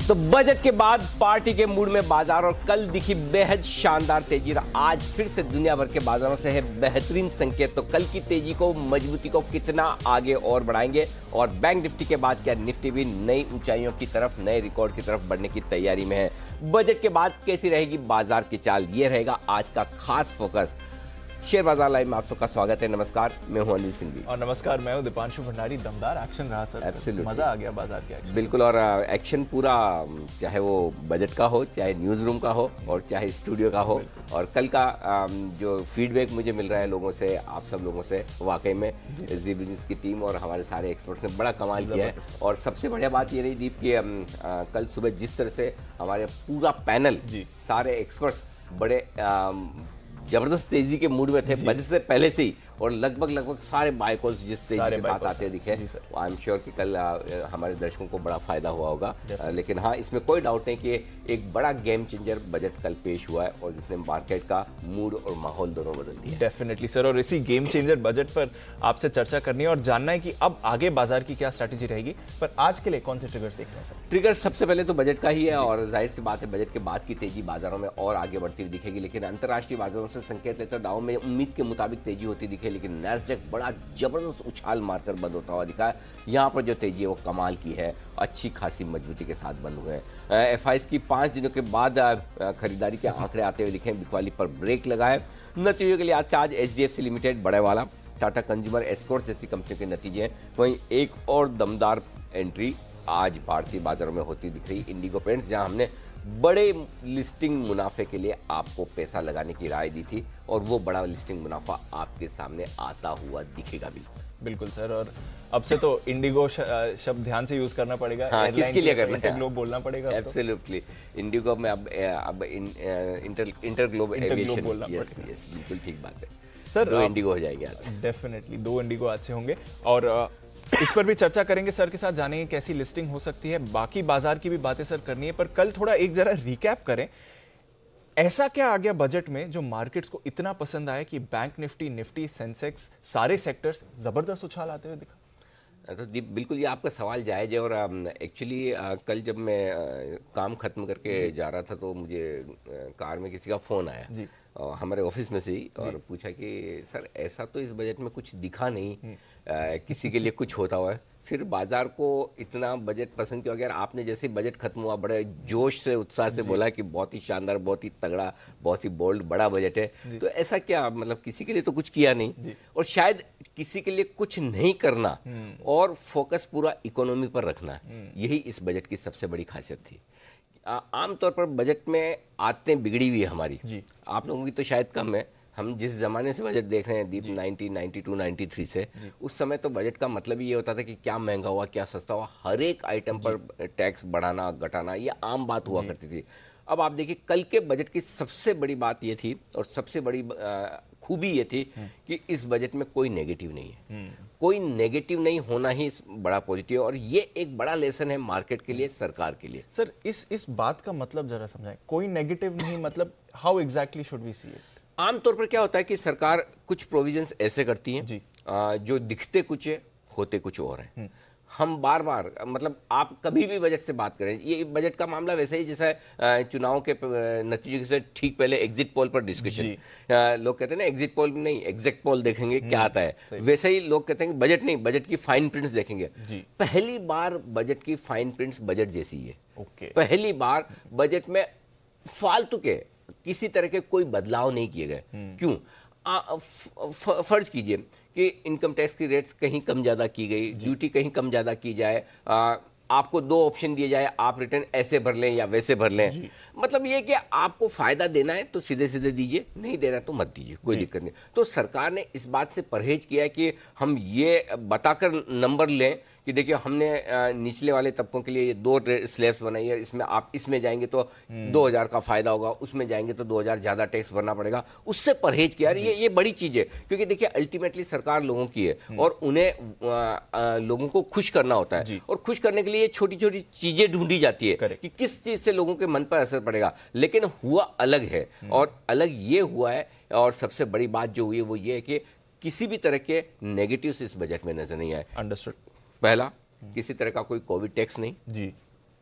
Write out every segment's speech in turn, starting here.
तो बजट के बाद पार्टी के मूड में बाजार और कल दिखी बेहद शानदार तेजी और आज फिर से दुनिया भर के बाजारों से है बेहतरीन संकेत। तो कल की तेजी को, मजबूती को कितना आगे और बढ़ाएंगे और बैंक निफ्टी के बाद क्या निफ्टी भी नई ऊंचाइयों की तरफ, नए रिकॉर्ड की तरफ बढ़ने की तैयारी में है। बजट के बाद कैसी रहेगी बाजार की चाल, ये रहेगा आज का खास फोकस। शेयर बाजार लाइव में आप सबका स्वागत है। नमस्कार, मैं हूं अनिल सिंघवी और नमस्कार, मैं हूं दीपांशु भंडारी। दमदार एक्शन रहा सर, Absolutely. मजा आ गया बाजार के एक्शन। बिल्कुल, और एक्शन पूरा, चाहे वो बजट का हो, चाहे न्यूज़ रूम का हो और चाहे स्टूडियो का हो। और कल का जो फीडबैक मुझे मिल रहा है लोगों से, आप सब लोगों से, वाकई में जी बिजनेस की टीम और हमारे सारे एक्सपर्ट्स ने बड़ा कमाल किया है। और सबसे बढ़िया बात ये रही दीप कि कल सुबह जिस तरह से हमारे पूरा पैनल, सारे एक्सपर्ट्स बड़े जबरदस्त तेजी के मूड में थे बजट से पहले से ही, और लगभग सारे बाय कॉल्स जिस तेजी के साथ आते दिखे, आई एम श्योर कि कल हमारे दर्शकों को बड़ा फायदा हुआ होगा। लेकिन हाँ, इसमें कोई डाउट नहीं कि एक बड़ा गेम चेंजर बजट कल पेश हुआ है और जिसने मार्केट का मूड और माहौल दोनों बदल दिया। डेफिनेटली सर, और इसी गेम चेंजर बजट पर आपसे चर्चा करनी है और जानना है कि अब आगे बाजार की क्या स्ट्रैटेजी रहेगी। पर आज के लिए कौन से ट्रिगर्स देख रहे हैं सर? ट्रिगर्स सबसे पहले तो बजट का ही है और जाहिर सी बात है बजट के बाद की तेजी बाजारों में और आगे बढ़ती हुई दिखेगी। लेकिन अंतर्राष्ट्रीय बाजारों से संकेत लेकर डाउ में उम्मीद के मुताबिक तेजी होती दिखे, लेकिन नैस्डैक बड़ा जबरदस्त उछाल मारकर बंद होता हुआ दिखा है। यहाँ पर जो तेजी है वो कमाल की है, अच्छी खासी मजबूती के साथ बंद हुए हैं। एफआईएस की 5 दिनों के बाद खरीदारी के आंकड़े आते हुए दिखे, बिकवाली पर ब्रेक लगाए। नतीजों के लिए आज एचडीएफसी लिमिटेड, बड़े वाला, टाटा कंज्यूमर, एस्कॉर्ट्स जैसी कंपनियों के नतीजे हैं। वहीं एक और दमदार एंट्री आज भारतीय बाजारों में होती दिख रही, इंडिगो पेंट्स, जहां हमने बड़े लिस्टिंग मुनाफे के लिए आपको पैसा लगाने की राय दी थी और वो बड़ा लिस्टिंग मुनाफा आपके सामने आता हुआ दिखेगा भी। बिल्कुल सर, और अब से तो इंडिगो शब्द ध्यान से यूज करना पड़ेगा। हाँ, किसके लिए करना है? इंटरग्लोब बोलना पड़ेगा। एब्सोल्युटली, इंडिगो में अब इंटरग्लोब एविएशन बोलना पड़ेगा। यस, बिल्कुल ठीक बात है सर। 2 इंडिगो हो जाएंगे आज। डेफिनेटली 2 इंडिगो आज से होंगे और इस पर भी चर्चा करेंगे सर के साथ, जानेंगे कैसी लिस्टिंग हो सकती है। बाकी बाजार की भी बातें सर करनी है, पर कल थोड़ा एक जरा रिकैप करें। ऐसा क्या आ गया बजट में जो मार्केट्स को इतना पसंद आया कि बैंक निफ्टी, सेंसेक्स, सारे सेक्टर्स जबरदस्त उछाल आते हुए दिखा? तो दीप, बिल्कुल ये आपका सवाल जायज़ है। और एक्चुअली कल जब मैं काम खत्म करके जा रहा था तो मुझे कार में किसी का फ़ोन आया हमारे ऑफिस में से ही, और पूछा कि सर ऐसा तो इस बजट में कुछ दिखा नहीं, किसी के लिए कुछ होता हुआ है। फिर बाजार को इतना बजट पसंद क्यों? अगर आपने जैसे बजट खत्म हुआ बड़े जोश से, उत्साह से बोला कि बहुत ही शानदार, बहुत ही तगड़ा, बहुत ही बोल्ड, बड़ा बजट है, तो ऐसा क्या, मतलब किसी के लिए तो कुछ किया नहीं, और शायद किसी के लिए कुछ नहीं करना और फोकस पूरा इकोनॉमी पर रखना, यही इस बजट की सबसे बड़ी खासियत थी। आमतौर पर बजट में आदतें बिगड़ी हुई है हमारी, आप लोगों की तो शायद कम है। हम जिस ज़माने से बजट देख रहे हैं दीप, 1992, 93 से, उस समय तो बजट का मतलब ये होता था कि क्या महंगा हुआ, क्या सस्ता हुआ, हर एक आइटम पर टैक्स बढ़ाना घटाना, ये आम बात हुआ करती थी। अब आप देखिए कल के बजट की सबसे बड़ी बात ये थी और सबसे बड़ी खूबी ये थी कि इस बजट में कोई नेगेटिव नहीं है। कोई नेगेटिव नहीं होना ही बड़ा पॉजिटिव, और ये एक बड़ा लेसन है मार्केट के लिए, सरकार के लिए। सर इस बात का मतलब जरा समझाएं, कोई नेगेटिव नहीं मतलब how exactly should we see it? आमतौर पर क्या होता है कि सरकार कुछ प्रोविजंस ऐसे करती हैं जो दिखते कुछ है, होते कुछ और हैं। हम बार बार, मतलब आप कभी भी बजट से बात करें, ये बजट का मामला वैसे ही जैसा चुनाव के नतीजे से ठीक पहले एग्जिट पोल पर डिस्कशन, लोग कहते हैं ना एग्जिट पोल नहीं, एग्जैक्ट पोल देखेंगे क्या आता है, वैसे ही लोग कहते हैं बजट नहीं, बजट की फाइन प्रिंट्स देखेंगे। पहली बार बजट की फाइन प्रिंट्स बजट जैसी है। पहली बार बजट में फालतू के किसी तरह के कोई बदलाव नहीं किए गए। क्यों? फर्ज कीजिए कि इनकम टैक्स की रेट्स कहीं कम ज़्यादा की गई, ड्यूटी कहीं कम ज़्यादा की जाए, आपको 2 ऑप्शन दिए जाए, आप रिटर्न ऐसे भर लें या वैसे भर लें। मतलब ये कि आपको फायदा देना है तो सीधे सीधे दीजिए, नहीं देना तो मत दीजिए, कोई दिक्कत नहीं। तो सरकार ने इस बात से परहेज किया है कि हम ये बताकर नंबर लें कि देखिए हमने निचले वाले तबकों के लिए ये 2 स्लैब्स बनाई है, इसमें आप इसमें जाएंगे तो 2000 का फायदा होगा, उसमें जाएंगे तो 2000 ज़्यादा टैक्स भरना पड़ेगा, उससे परहेज किया। ये बड़ी चीज़ है, क्योंकि देखिए अल्टीमेटली सरकार लोगों की है और उन्हें लोगों को खुश करना होता है, और खुश करने के लिए छोटी छोटी चीज़ें ढूंढी जाती है कि किस चीज़ से लोगों के मन पर असर पड़ेगा। लेकिन हुआ अलग है, और अलग ये हुआ है, और सबसे बड़ी बात जो हुई है वो ये है कि किसी भी तरह के नेगेटिव्स इस बजट में नजर नहीं आए। अंडरस्टूड। पहला, किसी तरह का कोई कोविड टैक्स नहीं जी।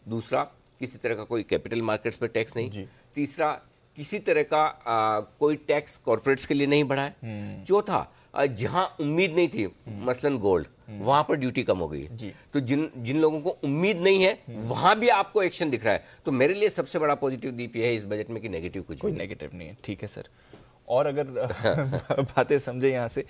दूसरा, किसी तरह का कोई कैपिटल मार्केट्स पर टैक्स नहीं जी। तीसरा, किसी तरह का कोई टैक्स कॉर्पोरेट्स के लिए नहीं बढ़ा है। चौथा, जहां उम्मीद नहीं थी, मसलन गोल्ड, वहां पर ड्यूटी कम हो गई है। तो जिन लोगों को उम्मीद नहीं है वहां भी आपको एक्शन दिख रहा है। तो मेरे लिए सबसे बड़ा पॉजिटिव दीप यह है इस बजट में कि नेगेटिव कुछ कोई नेगेटिव नहीं है। ठीक है सर, और अगर बातें समझे यहाँ से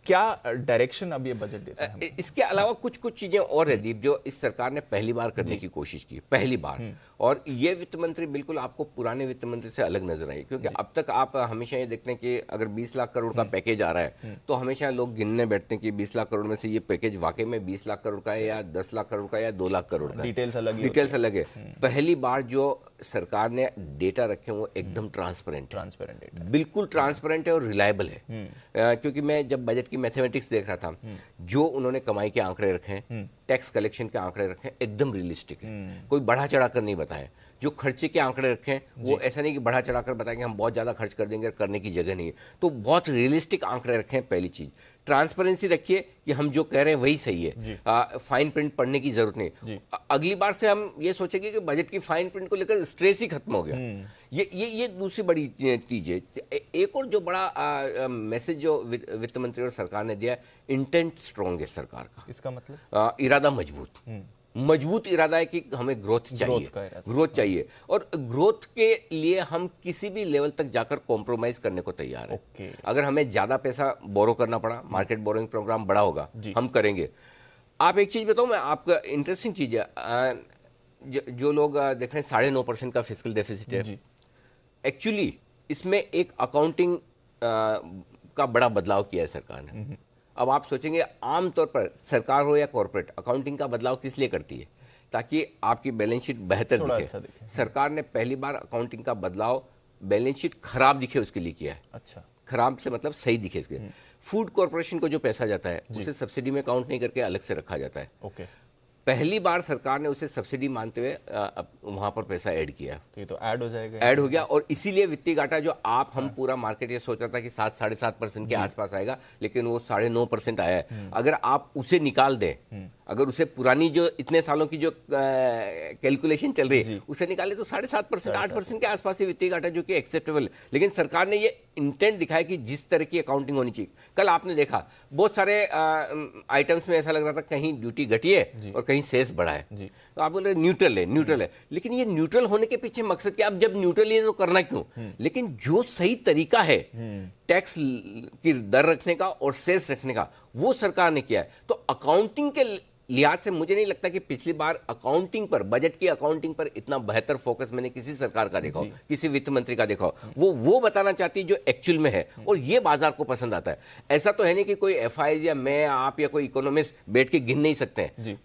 क्या डायरेक्शन अब ये बजट देता है? इसके अलावा कुछ कुछ चीजें और है दीप, जो इस सरकार ने पहली बार करने की कोशिश की, पहली बार। और ये वित्त मंत्री बिल्कुल आपको पुराने वित्त मंत्री से अलग नजर आई, क्योंकि अब तक आप हमेशा ये देखते हैं कि अगर 20 लाख करोड़ का पैकेज आ रहा है तो हमेशा लोग गिनने बैठते हैं कि 20 लाख करोड़ में से ये पैकेज वाकई में 20 लाख करोड़ का है या 10 लाख करोड़ का या 2 लाख करोड़ का। डिटेल्स अलग है। पहली बार जो सरकार ने डेटा रखे वो एकदम ट्रांसपेरेंट, बिल्कुल ट्रांसपेरेंट है और रिलायबल है। क्योंकि मैं जब बजट की मैथमेटिक्स देख रहा था, जो उन्होंने कमाई के आंकड़े रखे हैं, टैक्स कलेक्शन के आंकड़े रखे हैं, एकदम रियलिस्टिक है, कोई बढ़ा चढ़ा कर नहीं बताया। जो खर्चे के आंकड़े रखे हैं वो ऐसा नहीं कि बढ़ा चढ़ा कर बताएंगे हम बहुत ज्यादा खर्च कर देंगे, करने की जगह नहीं है। तो बहुत रियलिस्टिक आंकड़े रखे हैं। पहली चीज, ट्रांसपेरेंसी रखिए कि हम जो कह रहे हैं वही सही है, फाइन प्रिंट पढ़ने की जरूरत नहीं। अगली बार से हम ये सोचेंगे कि बजट की फाइन प्रिंट को लेकर स्ट्रेस ही खत्म हो गया। ये दूसरी बड़ी चीज है। एक और जो बड़ा मैसेज जो वित्त मंत्री और सरकार ने दिया, इंटेंट स्ट्रांग है सरकार का। इसका मतलब इरादा मजबूत इरादा है कि हमें ग्रोथ चाहिए और ग्रोथ के लिए हम किसी भी लेवल तक जाकर कॉम्प्रोमाइज करने को तैयार हैं। अगर हमें ज्यादा पैसा बोरो करना पड़ा, मार्केट बोरोइंग प्रोग्राम बड़ा होगा, हम करेंगे। आप एक चीज बताऊं मैं, आपका इंटरेस्टिंग चीज है, जो लोग देख रहे हैं 9.5% का फिस्कल डेफिसिट है, एक्चुअली इसमें एक अकाउंटिंग का बड़ा बदलाव किया है सरकार ने। अब आप सोचेंगे आमतौर पर सरकार हो या कॉर्पोरेट, अकाउंटिंग का बदलाव किस लिए करती है? ताकि आपकी बैलेंस शीट बेहतर दिखे। अच्छा दिखे। सरकार ने पहली बार अकाउंटिंग का बदलाव बैलेंस शीट खराब दिखे उसके लिए किया है। अच्छा, खराब से मतलब सही दिखे इसके। फूड कॉर्पोरेशन को जो पैसा जाता है उसे सब्सिडी में काउंट नहीं करके अलग से रखा जाता है। ओके, पहली बार सरकार ने उसे सब्सिडी मानते हुए वहां पर पैसा ऐड किया। तो ये तो ऐड हो जाएगा, ऐड हो गया। और इसीलिए वित्तीय घाटा जो हम पूरा मार्केट ये सोच रहा था कि 7-7.5% के आसपास आएगा, लेकिन वो 9.5% आया है। अगर आप उसे निकाल दें, अगर उसे पुरानी जो इतने सालों की जो कैलकुलेशन चल रही है उसे निकाले तो 7.5%, 8% के आसपास ही वित्तीय घाटा, जो कि एक्सेप्टेबल है। लेकिन सरकार ने ये इंटेंट दिखाया कि जिस तरह की अकाउंटिंग होनी चाहिए। कल आपने देखा बहुत सारे आइटम्स में ऐसा लग रहा था कहीं ड्यूटी घटी है और कहीं सेस बढ़ा है। तो आप बोल रहे न्यूट्रल है, लेकिन ये न्यूट्रल होने के पीछे मकसद क्या? अब जब न्यूट्रल है तो करना क्यों? लेकिन जो सही तरीका है टैक्स की दर रखने का और सेस रखने का, वो सरकार ने किया है। तो अकाउंटिंग के लिहाज से मुझे नहीं लगता कि पिछली बार अकाउंटिंग पर, बजट की अकाउंटिंग पर इतना बेहतर फोकस मैंने किसी सरकार का देखा हो, किसी वित्त मंत्री का देखा हो। वो बताना चाहती है जो एक्चुअल में है, और ये बाजार को पसंद आता है। ऐसा तो है नहीं कि कोई एफआई या मैं, आप या कोई इकोनॉमिस्ट बैठ के गिन नहीं सकते हैं।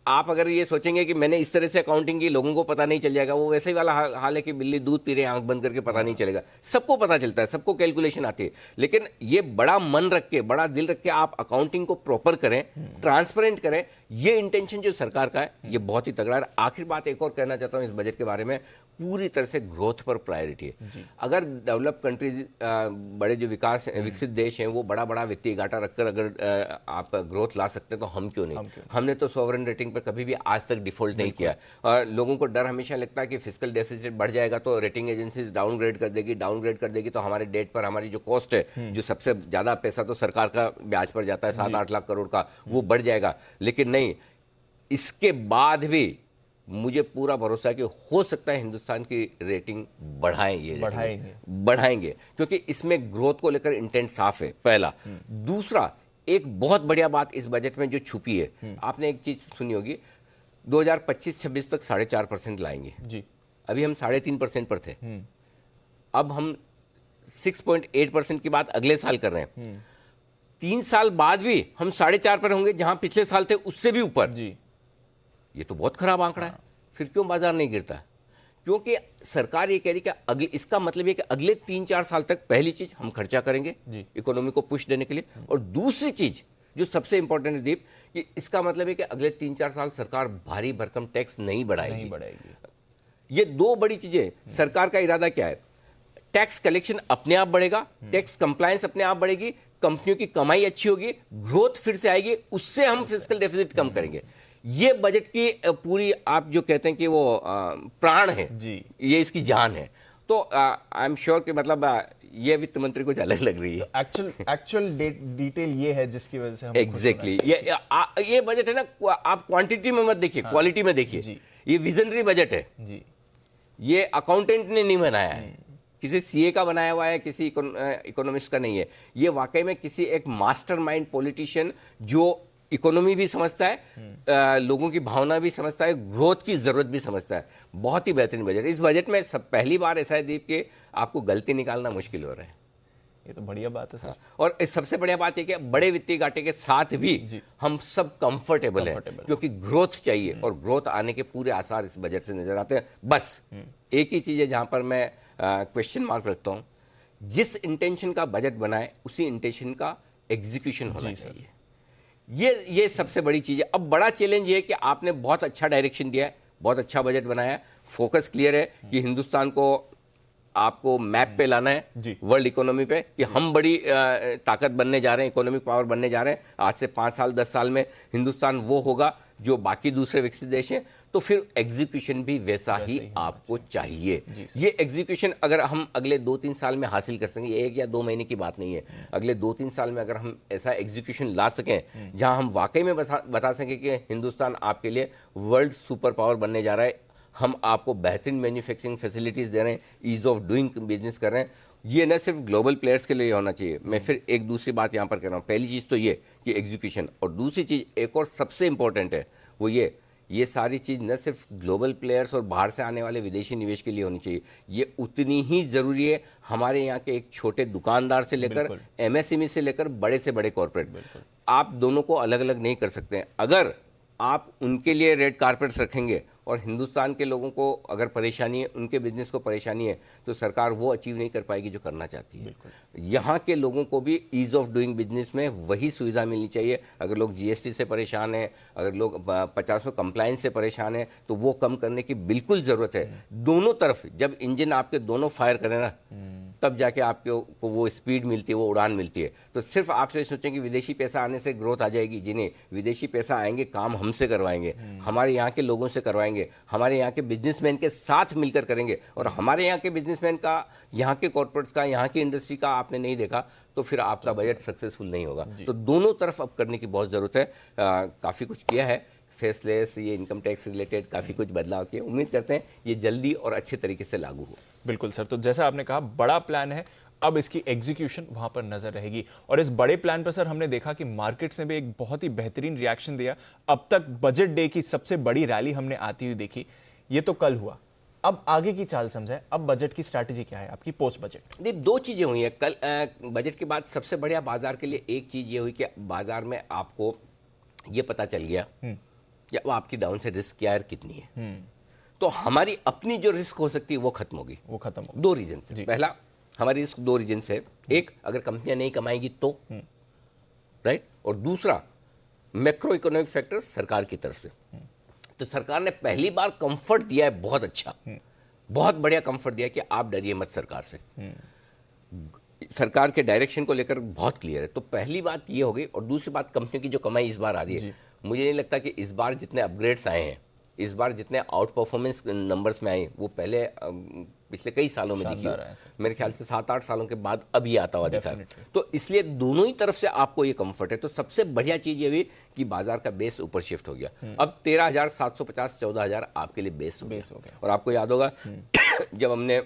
आप अगर ये सोचेंगे कि मैंने इस तरह से अकाउंटिंग की, लोगों को पता नहीं चल जाएगा, वो वैसे ही वाला हाल है कि बिल्ली दूध पी रही है, आंख बंद करके पता नहीं चलेगा। सबको पता चलता है, सबको कैलकुलेशन आती है। लेकिन ये बड़ा मन रख के, बड़ा दिल रख के आप अकाउंटिंग को प्रॉपर करें, ट्रांसपेरेंट करें, ये इंटेंशन जो सरकार का है ये बहुत ही तगड़ा है। आखिर बात एक और कहना चाहता हूं इस बजट के बारे में, पूरी तरह से ग्रोथ पर प्रायोरिटी है। अगर डेवलप कंट्रीज, बड़े जो विकसित देश हैं, वो बड़ा बड़ा वित्तीय घाटा रखकर अगर आप ग्रोथ ला सकते हैं तो हम क्यों नहीं? हमने तो सॉवरेन रेटिंग पर कभी भी आज तक डिफॉल्ट नहीं किया। और लोगों को डर हमेशा लगता है कि फिस्कल डेफिसिट बढ़ जाएगा तो रेटिंग एजेंसीज डाउनग्रेड कर देगी तो हमारे डेट पर हमारी जो कॉस्ट है, जो सबसे ज्यादा पैसा तो सरकार का ब्याज पर जाता है 7-8 लाख करोड़ का, वो बढ़ जाएगा। लेकिन नहीं, इसके बाद भी मुझे पूरा भरोसा है कि हो सकता है हिंदुस्तान की रेटिंग बढ़ाएंगे, क्योंकि इसमें ग्रोथ को लेकर इंटेंट साफ है, पहला। दूसरा, एक बहुत बढ़िया बात इस बजट में जो छुपी है, आपने एक चीज सुनी होगी, 2025-26 तक 4.5% लाएंगे जी। अभी हम 3.5% पर थे, अब हम 6.8% की बात अगले साल कर रहे हैं। 3 साल बाद भी हम 4.5 पर होंगे, जहां पिछले साल थे उससे भी ऊपर जी। ये तो बहुत खराब आंकड़ा है। फिर क्यों बाजार नहीं गिरता? क्योंकि सरकार ये कह रही कि इसका मतलब ये कि अगले 3-4 साल तक, पहली चीज हम खर्चा करेंगे इकोनॉमी को पुश देने के लिए, और दूसरी चीज जो सबसे इंपॉर्टेंट है दीप, कि इसका मतलब है कि अगले 3-4 साल सरकार भारी भरकम टैक्स नहीं बढ़ाएगी। ये दो बड़ी चीजें। सरकार का इरादा क्या है? टैक्स कलेक्शन अपने आप बढ़ेगा, टैक्स कंप्लायंस अपने आप बढ़ेगी, कंपनियों की कमाई अच्छी होगी, ग्रोथ फिर से आएगी, उससे हम फिस्कल डेफिसिट कम करेंगे। ये बजट की पूरी, आप जो कहते हैं कि वो प्राण है जी, ये इसकी जान है। तो आई एम श्योर कि मतलब ये वित्त मंत्री को अलग लग रही है। एक्चुअल डिटेल ये है जिसकी वजह से हम एग्जैक्टली ये बजट है ना, आप क्वांटिटी में मत देखिए, क्वालिटी में देखिए। ये विजनरी बजट है जी, ये अकाउंटेंट ने नहीं बनाया है, किसी सीए का बनाया हुआ है, किसी इकोनॉमिस्ट का नहीं है। ये वाकई में किसी एक मास्टरमाइंड पॉलिटिशियन जो इकोनॉमी भी समझता है, लोगों की भावना भी समझता है, ग्रोथ की जरूरत भी समझता है। बहुत ही बेहतरीन बजट। इस बजट में सब पहली बार ऐसा है दीप कि आपको गलती निकालना मुश्किल हो रहा है। ये तो बढ़िया बात है सर। और इस सबसे बढ़िया बात है कि बड़े वित्तीय घाटे के साथ भी हम सब कंफर्टेबल हैं, क्योंकि ग्रोथ चाहिए और ग्रोथ आने के पूरे आसार इस बजट से नजर आते हैं। बस एक ही चीज है जहां पर मैं क्वेश्चन मार्क रखता हूं, जिस इंटेंशन का बजट बनाए उसी इंटेंशन का एग्जीक्यूशन होना चाहिए। ये सबसे बड़ी चीज है। अब बड़ा चैलेंज ये है कि आपने बहुत अच्छा डायरेक्शन दिया है, बहुत अच्छा बजट बनाया है, फोकस क्लियर है कि हिंदुस्तान को आपको मैप पे लाना है वर्ल्ड इकोनॉमी पे, कि हम बड़ी ताकत बनने जा रहे हैं, इकोनॉमिक पावर बनने जा रहे हैं। आज से 5 साल 10 साल में हिंदुस्तान वो होगा जो बाकी दूसरे विकसित देश हैं। तो फिर एग्जीक्यूशन भी वैसा ही आपको चाहिए। ये एग्जीक्यूशन अगर हम अगले 2-3 साल में हासिल कर सकेंगे, 1 या 2 महीने की बात नहीं है, अगले 2-3 साल में अगर हम ऐसा एग्जीक्यूशन ला सकें जहां हम वाकई में बता सकें कि हिंदुस्तान आपके लिए वर्ल्ड सुपर पावर बनने जा रहा है, हम आपको बेहतरीन मैन्युफैक्चरिंग फैसिलिटीज दे रहे हैं, ईज ऑफ डूइंग बिजनेस कर रहे हैं, ये न सिर्फ ग्लोबल प्लेयर्स के लिए होना चाहिए। मैं फिर एक दूसरी बात यहाँ पर कह रहा हूँ। पहली चीज़ तो ये कि एग्जीक्यूशन, और दूसरी चीज़ एक और सबसे इंपॉर्टेंट है वो ये सारी चीज़ न सिर्फ ग्लोबल प्लेयर्स और बाहर से आने वाले विदेशी निवेश के लिए होनी चाहिए, ये उतनी ही ज़रूरी है हमारे यहाँ के एक छोटे दुकानदार से लेकर एमएसएमई से लेकर बड़े से बड़े कॉर्पोरेट। आप दोनों को अलग अलग नहीं कर सकते हैं। अगर आप उनके लिए रेड कारपेट्स रखेंगे और हिंदुस्तान के लोगों को अगर परेशानी है, उनके बिजनेस को परेशानी है, तो सरकार वो अचीव नहीं कर पाएगी जो करना चाहती है। यहाँ के लोगों को भी ईज ऑफ डूइंग बिजनेस में वही सुविधा मिलनी चाहिए। अगर लोग जीएसटी से परेशान हैं, अगर लोग 50 कंप्लायंस से परेशान हैं, तो वो कम करने की बिल्कुल ज़रूरत है। दोनों तरफ जब इंजन आपके दोनों फायर करें ना, तब जाके आपको वो स्पीड मिलती है, वो उड़ान मिलती है। तो सिर्फ आपसे सोचें कि विदेशी पैसा आने से ग्रोथ आ जाएगी, जिन्हें विदेशी पैसा आएंगे काम हमसे करवाएंगे, हमारे यहाँ के लोगों से करवाएंगे, हमारे यहाँ के बिजनेसमैन के साथ मिलकर करेंगे। और हमारे यहाँ के बिजनेसमैन का, यहाँ के कॉर्पोरेट्स का, यहाँ की इंडस्ट्री का आपने नहीं देखा तो फिर आपका बजट सक्सेसफुल नहीं होगा। तो दोनों तरफ अब करने की बहुत ज़रूरत है। काफ़ी कुछ किया है, फेसलेस, ये इनकम टैक्स रिलेटेड काफ़ी कुछ बदलाव किए। उम्मीद करते हैं ये जल्दी और अच्छे तरीके से लागू हो। बिल्कुल सर, तो जैसा आपने कहा बड़ा प्लान है, अब इसकी एग्जीक्यूशन वहां पर नजर रहेगी। और इस बड़े प्लान पर सर हमने देखा कि मार्केट्स ने भी एक बहुत ही बेहतरीन रिएक्शन दिया। अब तक बजट डे की सबसे बड़ी रैली हमने आती हुई देखी, ये तो कल हुआ। अब आगे की चाल समझाएं, अब बजट की स्ट्रैटेजी क्या है आपकी पोस्ट बजट? देखिए, 2 चीजें हुई हैं कल बजट के बाद। सबसे बढ़िया बाजार के लिए एक चीज ये हुई कि बाजार में आपको ये पता चल गया कि अब आपकी डाउन से रिस्क क्या है, कितनी है। तो हमारी अपनी जो रिस्क हो सकती है वो खत्म होगी। 2 रीजन से। पहला, हमारी रिस्क 2 रीजन से है। एक, अगर कंपनियां नहीं कमाएगी तो, राइट। और दूसरा, मैक्रो इकोनॉमिक फैक्टर्स सरकार की तरफ से। तो सरकार ने पहली बार कंफर्ट दिया है, बहुत अच्छा, बहुत बढ़िया कंफर्ट दिया कि आप डरिए मत सरकार से। सरकार के डायरेक्शन को लेकर बहुत क्लियर है। तो पहली बात ये हो गई। और दूसरी बात, कंपनी की जो कमाई इस बार आ रही है, मुझे नहीं लगता कि इस बार जितने अपग्रेड्स आए हैं, इस बार जितने आउट परफॉर्मेंस नंबर्स में आए, वो पहले पिछले कई सालों में दिखी। मेरे ख्याल से 7-8 सालों के बाद अब ये आता हुआ दिखा। तो इसलिए दोनों ही तरफ से आपको ये कंफर्ट है। तो सबसे बढ़िया चीज ये हुई कि बाजार का बेस ऊपर शिफ्ट हो गया। अब 13,750 14,000 आपके लिए बेस हो गया। और आपको याद होगा जब हमने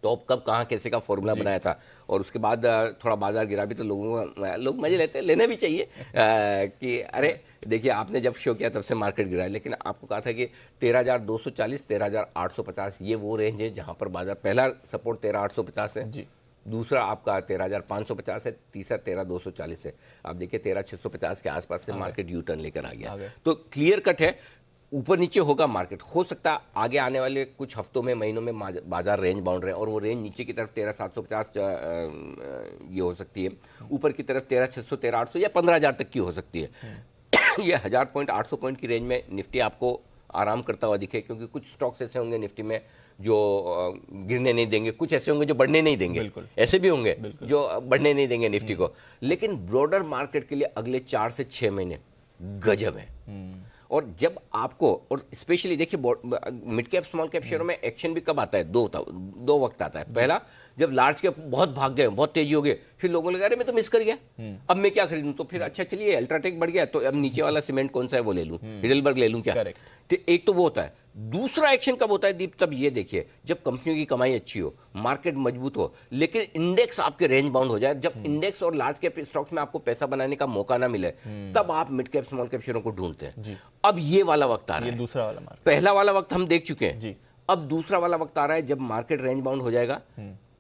टॉप कब कहाँ कैसे का फॉर्मूला बनाया था, और उसके बाद थोड़ा बाजार गिरा भी, तो लोग मजे लेते हैं, लेने भी चाहिए कि अरे देखिए आपने जब शो किया तब से मार्केट गिरा है। लेकिन आपको कहा था कि 13,240 13,850 ये वो रेंज है जहां पर बाजार, पहला सपोर्ट 13,850 है, दूसरा आपका 13,550 है, तीसरा 13,240 है। आप देखिए 13,650 के आसपास से मार्केट यू टर्न लेकर आ गया। तो क्लियर कट है, ऊपर नीचे होगा मार्केट। हो सकता है आगे आने वाले कुछ हफ्तों में, महीनों में बाजार रेंज बाउंड रहे, और वो रेंज नीचे की तरफ 13,750 ये हो सकती है, ऊपर की तरफ 13,600 13,800 या 15,000 तक की हो सकती है। ये 1000 पॉइंट 800 पॉइंट की रेंज में निफ्टी आपको आराम करता हुआ दिखे, क्योंकि कुछ स्टॉक्स ऐसे होंगे निफ्टी में जो गिरने नहीं देंगे, कुछ ऐसे होंगे जो बढ़ने नहीं देंगे, ऐसे भी होंगे जो बढ़ने नहीं देंगे निफ्टी को। लेकिन ब्रॉडर मार्केट के लिए अगले 4 से 6 महीने गजब है। और जब आपको, और स्पेशली देखिए मिड कैप स्मॉल कैप शेयरों में एक्शन भी कब आता है, दो वक्त आता है। पहला, जब लार्ज कैप बहुत भाग गए, बहुत तेजी हो गई, फिर लोगों ने कहा अरे मैं तो मिस कर गया, अब मैं क्या खरीदूं, तो फिर अच्छा चलिए अल्ट्राटेक बढ़ गया तो अब नीचे वाला सीमेंट कौन सा है वो ले लूं, हिडलबर्ग ले लूं क्या। तो एक तो वो होता है। दूसरा एक्शन कब होता है दीप, तब ये देखिए जब कंपनियों की कमाई अच्छी हो, मार्केट मजबूत हो, लेकिन इंडेक्स आपके रेंज बाउंड हो जाए, जब इंडेक्स और लार्ज कैप स्टॉक्स में आपको पैसा बनाने का मौका ना मिले, तब आप मिड कैप स्मॉल कैप शेयरों को ढूंढते हैं। अब ये वाला वक्त आ रहा है, दूसरा वाला मार्केट। पहला वाला वक्त हम देख चुके हैं, अब दूसरा वाला वक्त आ रहा है जब मार्केट रेंज बाउंड हो जाएगा,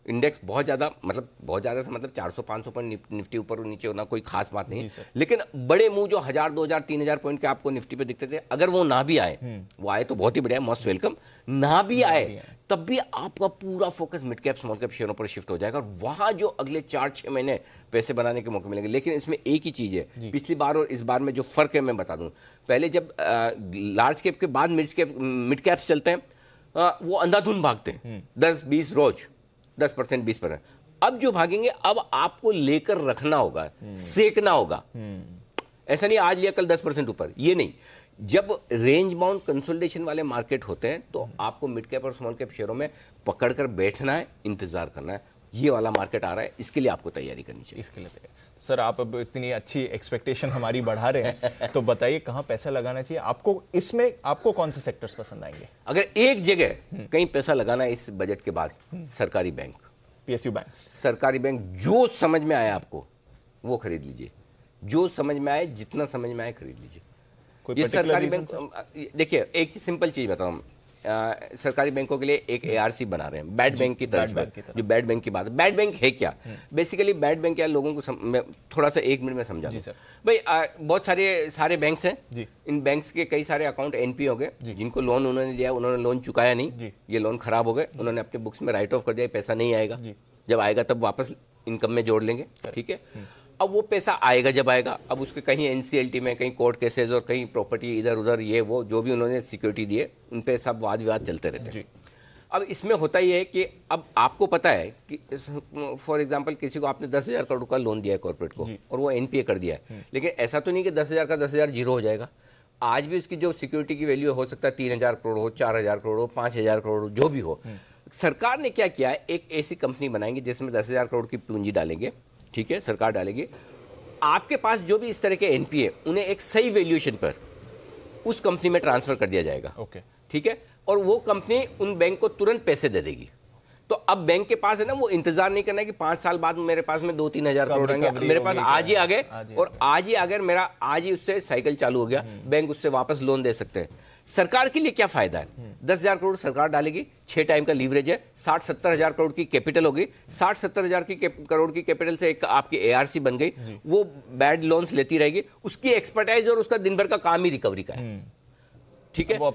इंडेक्स बहुत ज्यादा से मतलब 400-500 पॉइंट निफ्टी ऊपर और नीचे होना कोई खास बात नहीं, लेकिन बड़े मूव जो 1000, 2000, 3000 पॉइंट के आपको निफ्टी पे दिखते थे, अगर वो ना भी आए, वो आए तो बहुत ही बढ़िया, मोस्ट वेलकम, ना भी आए तब भी आपका पूरा focus mid cap small cap शेयरों पर शिफ्ट हो जाएगा, और वहां जो अगले 4-6 महीने पैसे बनाने के मौके मिलेंगे। लेकिन इसमें एक ही चीज है, पिछली बार और इस बार में जो फर्क है मैं बता दूं। पहले जब लार्ज कैप के बाद मिड कैप्स चलते हैं, वो अंधाधुंध भागते हैं 10-20 रोज, 10%, 20%। अब जो भागेंगे, अब आपको लेकर रखना होगा, सेकना होगा। ऐसा नहीं आज लिया कल 10% ऊपर, ये नहीं। जब रेंज बाउंड कंसोलिडेशन वाले मार्केट होते हैं तो आपको मिड कैप और स्मॉल कैप शेयरों में पकड़कर बैठना है, इंतजार करना है। ये वाला मार्केट आ रहा है, इसके लिए आपको तैयारी करनी चाहिए। इसके लिए सर, आप अब इतनी अच्छी एक्सपेक्टेशन हमारी बढ़ा रहे हैं तो बताइए कहाँ पैसा लगाना चाहिए आपको, इसमें आपको कौन से सेक्टर्स पसंद आएंगे? अगर एक जगह कहीं पैसा लगाना है इस बजट के बाद, सरकारी बैंक, PSU बैंक, सरकारी बैंक जो समझ में आए आपको वो खरीद लीजिए, जो समझ में आए, जितना समझ में आए खरीद लीजिए। ये सरकारी बैंक, देखिए एक सिंपल चीज बताऊं, सरकारी बैंकों के लिए एक ARC बना रहे हैं बैड बैंक की तरह, जो बैड बैंक की बात है। बैड बैंक है क्या? बेसिकली बैड बैंक क्या, लोगों को मैं थोड़ा सा 1 मिनट में समझा दूं। भाई बहुत सारे बैंक्स हैं, इन बैंक्स के कई सारे अकाउंट NPA हो गए, जिनको लोन उन्होंने लिया, उन्होंने लोन चुकाया नहीं, ये लोन खराब हो गए, उन्होंने अपने बुक्स में राइट ऑफ कर दिया, पैसा नहीं आएगा, जब आएगा तब वापस इनकम में जोड़ लेंगे, ठीक है। अब वो पैसा आएगा जब आएगा, अब उसके कहीं NCLT में, कहीं कोर्ट केसेस और कहीं प्रॉपर्टी इधर उधर, ये वो जो भी उन्होंने सिक्योरिटी दिए, उन पे सब वाद विवाद चलते रहते हैं। अब इसमें होता ये है कि अब आपको पता है कि फॉर एग्जांपल किसी को आपने 10,000 करोड़ का लोन दिया है कॉर्पोरेट को, और वो NPA कर दिया है, लेकिन ऐसा तो नहीं कि 10,000 का 10,000 जीरो हो जाएगा। आज भी उसकी जो सिक्योरिटी की वैल्यू हो सकता है 3,000 करोड़ हो, 4,000 करोड़ हो, 5,000 करोड़ हो, जो भी हो। सरकार ने क्या किया है, एक ऐसी कंपनी बनाएंगे जिसमें 10,000 करोड़ की पूंजी डालेंगे, ठीक है, सरकार डालेगी। आपके पास जो भी इस तरह के NPA, उन्हें एक सही वैल्यूएशन पर उस कंपनी में ट्रांसफर कर दिया जाएगा, ठीक है, और वो कंपनी उन बैंक को तुरंत पैसे दे देगी। तो अब बैंक के पास है ना, वो इंतजार नहीं करना है कि 5 साल बाद मेरे पास में 2-3 हजार करोड़ आएंगे, मेरे पास आज ही आ गए, और आज ही अगर मेरा आज ही उससे साइकिल चालू हो गया, बैंक उससे वापस लोन दे सकते हैं। सरकार के लिए क्या फायदा है? 10,000 करोड़ सरकार डालेगी, 6 टाइम का लीवरेज है, 60-70 हजार करोड़ की कैपिटल होगी, 60-70 हजार करोड़ की कैपिटल से एक आपकी ARC बन गई, वो बैड लोन्स लेती रहेगी, उसकी एक्सपर्टाइज और उसका दिन भर का काम ही रिकवरी का है, ठीक है, वो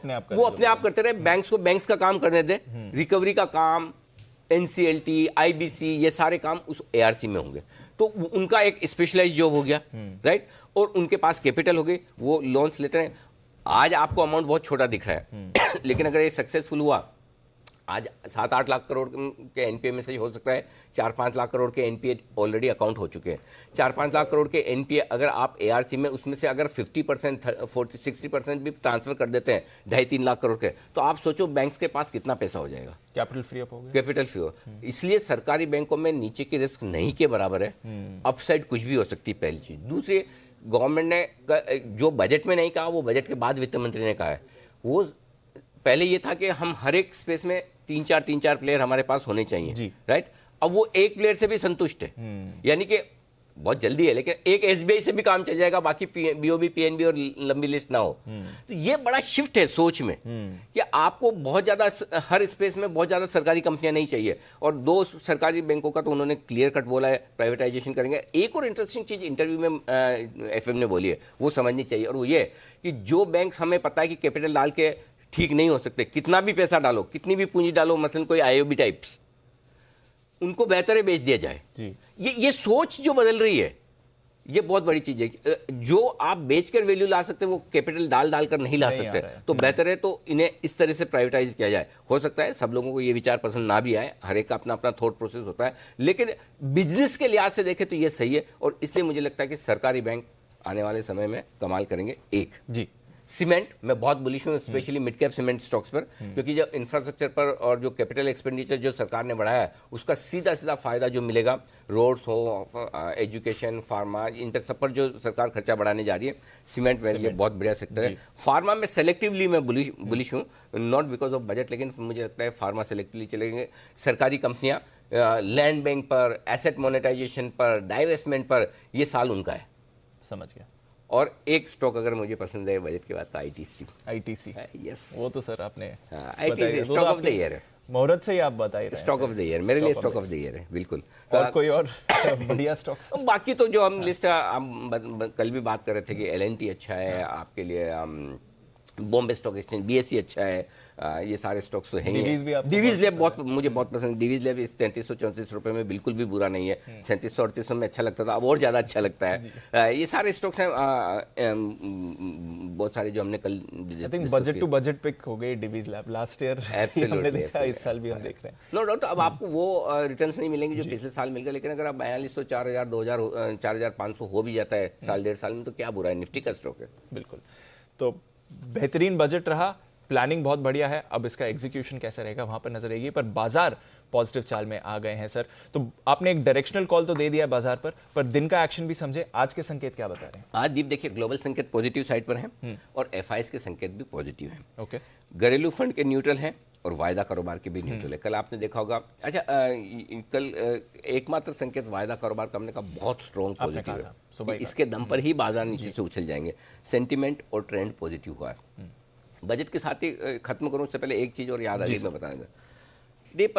अपने आप करते रहे। बैंक्स को बैंक्स का काम करने दे, रिकवरी का काम, NCLT, IBC, ये सारे काम उस ARC में होंगे, तो उनका एक स्पेशलाइज्ड जॉब हो गया, राइट, और उनके पास कैपिटल हो गई, वो लोन्स लेते हैं। आज आपको अमाउंट बहुत छोटा दिख रहा है, लेकिन अगर ये सक्सेसफुल हुआ, आज 7-8 लाख करोड़ के NPA में से हो सकता है 4-5 लाख करोड़ के NPA ऑलरेडी अकाउंट हो चुके हैं। 4-5 लाख करोड़ के NPA अगर आप ARC में, उसमें से अगर 50%, 40-60% भी ट्रांसफर कर देते हैं 2.5-3 लाख करोड़ के, तो आप सोचो बैंक्स के पास कितना पैसा हो जाएगा, कैपिटल फ्री अप हो गया, कैपिटल फ्री हो। इसलिए सरकारी बैंकों में नीचे की रिस्क नहीं के बराबर है, अपसाइड कुछ भी हो सकती है, पहली चीज। दूसरी, गवर्नमेंट ने जो बजट में नहीं कहा, वो बजट के बाद वित्त मंत्री ने कहा है। वो पहले ये था कि हम हर एक स्पेस में 3-4 प्लेयर हमारे पास होने चाहिए, राइट। अब वो एक प्लेयर से भी संतुष्ट है, यानी कि बहुत जल्दी है, लेकिन एक SBI से भी काम चल जाएगा, बाकी BOB, PNB और लंबी लिस्ट ना हो। तो ये बड़ा शिफ्ट है सोच में कि आपको बहुत ज्यादा हर स्पेस में बहुत ज्यादा सरकारी कंपनियां नहीं चाहिए। और 2 सरकारी बैंकों का तो उन्होंने क्लियर कट बोला है, प्राइवेटाइजेशन करेंगे। एक और इंटरेस्टिंग चीज इंटरव्यू में FM ने बोली है, वो समझनी चाहिए, और वो ये कि जो बैंक हमें पता है कि कैपिटल डाल के ठीक नहीं हो सकते, कितना भी पैसा डालो, कितनी भी पूंजी डालो, मसलन कोई IOB टाइप्स, उनको बेहतर है बेच दिया जाए। ये सोच जो बदल रही है, ये बहुत बड़ी चीज है। जो आप बेचकर वैल्यू ला सकते हैं वो कैपिटल डाल कर नहीं ला सकते, तो बेहतर है तो इन्हें इस तरह से प्राइवेटाइज किया जाए। हो सकता है सब लोगों को ये विचार पसंद ना भी आए, हर एक का अपना अपना थॉट प्रोसेस होता है, लेकिन बिजनेस के लिहाज से देखें तो ये सही है। और इसलिए मुझे लगता है कि सरकारी बैंक आने वाले समय में कमाल करेंगे। एक जी, सीमेंट मैं बहुत बुलिश हूँ, specially mid cap cement stocks पर, क्योंकि जो इंफ्रास्ट्रक्चर पर और जो कैपिटल एक्सपेंडिचर जो सरकार ने बढ़ाया है उसका सीधा सीधा फायदा जो मिलेगा, रोड्स हो, एजुकेशन, फार्मा, इन पर सब पर जो सरकार खर्चा बढ़ाने जा रही है, सीमेंट में ये बहुत बढ़िया सेक्टर है। फार्मा में सेलेक्टिवली मैं बुलिश हूँ, नॉट बिकॉज ऑफ बजट, लेकिन मुझे लगता है फार्मा सेलेक्टिवली चलेंगे। सरकारी कंपनियां लैंड बैंक पर, एसेट मोनेटाइजेशन पर, डाइवेस्टमेंट पर, ये साल उनका है। समझ गया। और एक स्टॉक अगर मुझे पसंद है बजट के बाद तो आईटीसी। यस, वो तो सर आपने ITC stock of the year है, मुहूर्त से ही आप बता ही रहे हैं। स्टॉक ऑफ द ईयर मेरे लिए स्टॉक ऑफ द ईयर है, बिल्कुल। और कोई और बढ़िया स्टॉक्स? बाकी तो जो हम लिस्ट हम कल भी बात कर रहे थे कि एलएनटी अच्छा है आपके लिए, बॉम्बे स्टॉक एक्सचेंज, बीएससी अच्छा है, ये सारे स्टॉक्स तो हैं। डिवीज लैब बहुत मुझे बहुत पसंद, डिवीज लैब इस 3334 रुपए में बिल्कुल भी बुरा नहीं है, 3738 में अच्छा लगता था, अब और ज़्यादा अच्छा लगता है। ये सारे स्टॉक्स हैं बहुत सारे जो हमने कल I think budget to budget pick हो गई डिवीज लैब लास्ट ईयर, हमने देखा, इस साल भी हम देख रहे हैं। नो डाउट अब आपको वो रिटर्न्स नहीं मिलेंगे जो पिछले साल मिल गए, लेकिन अगर आप 4200, 4000, 2000, 4500 हो भी जाता है साल डेढ़ साल में तो क्या बुरा है, निफ्टी का स्टॉक है। बिल्कुल। तो बेहतरीन बजट रहा, प्लानिंग बहुत बढ़िया है, अब इसका एग्जीक्यूशन कैसा रहेगा वहां पर नजर रहेगी, पर बाजार पॉजिटिव चाल में आ गए हैं सर। तो आपने एक डायरेक्शनल कॉल तो दे दिया बाजार पर दिन का एक्शन भी समझे, आज के संकेत क्या बता रहे हैं? आज दीप देखिए ग्लोबल संकेत पॉजिटिव साइड पर हैं और एफआईएस के संकेत भी पॉजिटिव हैं। ओके, घरेलू फंड के न्यूट्रल हैं और वायदा कारोबार के भी न्यूट्रल है। कल आपने देखा होगा, अच्छा कल एकमात्र संकेत वायदा कारोबार का हमने कहा बहुत स्ट्रॉन्ग पॉजिटिव है, इसके दम पर ही बाजार नीचे से उछल जाएंगे। सेंटीमेंट और ट्रेंड पॉजिटिव हुआ है। बजट के साथ ही खत्म करूं उससे पहले एक चीज और याद आ गई, मैं बताऊंगा दीप,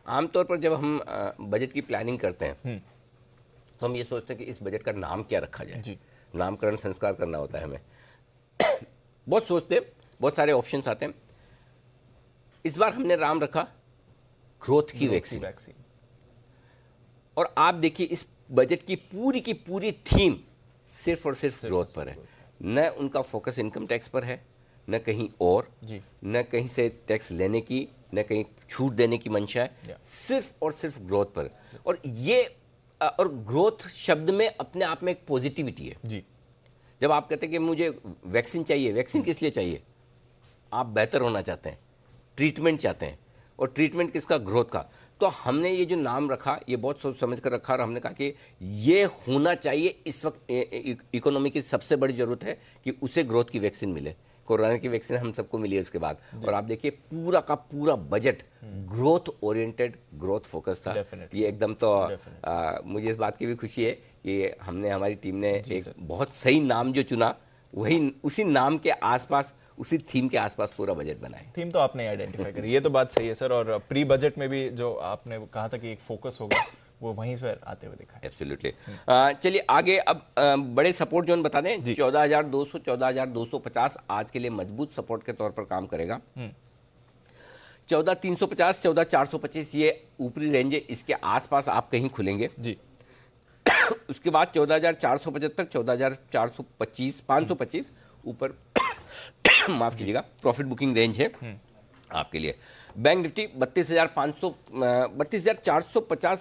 आमतौर पर जब हम बजट की प्लानिंग करते हैं तो हम ये सोचते हैं कि इस बजट का नाम क्या रखा जाए, नामकरण संस्कार करना होता है हमें। बहुत सोचते हैं, बहुत सारे ऑप्शंस आते हैं। इस बार हमने नाम रखा ग्रोथ की वैक्सीन। और आप देखिए इस बजट की पूरी थीम सिर्फ और सिर्फ ग्रोथ पर है। न उनका फोकस इनकम टैक्स पर है, न कहीं और, न कहीं से टैक्स लेने की, न कहीं छूट देने की मंशा है, सिर्फ और सिर्फ ग्रोथ पर। और ये और ग्रोथ शब्द में अपने आप में एक पॉजिटिविटी है जी। जब आप कहते हैं कि मुझे वैक्सीन चाहिए, वैक्सीन किस लिए चाहिए? आप बेहतर होना चाहते हैं, ट्रीटमेंट चाहते हैं, और ट्रीटमेंट किसका? ग्रोथ का। तो हमने ये जो नाम रखा ये बहुत सोच समझ कर रखा, और हमने कहा कि ये होना चाहिए। इस वक्त इकोनॉमी की सबसे बड़ी जरूरत है कि उसे ग्रोथ की वैक्सीन मिले। कोरोना की वैक्सीन हम सबको मिली है उसके बाद, और आप देखिए पूरा का पूरा budget growth oriented, growth focus था। ये एकदम तो मुझे इस बात की भी खुशी है कि हमने, हमारी टीम ने एक बहुत सही नाम जो चुना, वही उसी नाम के आसपास, उसी थीम के आसपास पूरा बजट बनाए। थीम तो आपने आइडेंटिफाई करी, ये तो बात सही है सर। और प्री बजट में भी जो आपने कहा था कि एक फोकस होगा, वो वहीं से आते हुए दिखा है। एब्सोल्युटली। चलिए आगे अब बड़े सपोर्ट जोन बता दें। 14,200, 14,250 आज के लिए मजबूत सपोर्ट के तौर पर काम करेगा। 14,350, 14,425 ये ऊपरी रेंज है, इसके आसपास आप कहीं खुलेंगे जी। उसके बाद 14,475, 14,425, 525 ऊपर माफ कीजिएगा, प्रॉफिट बुकिंग रेंज है आपके लिए। बैंक निफ्टी 32,450,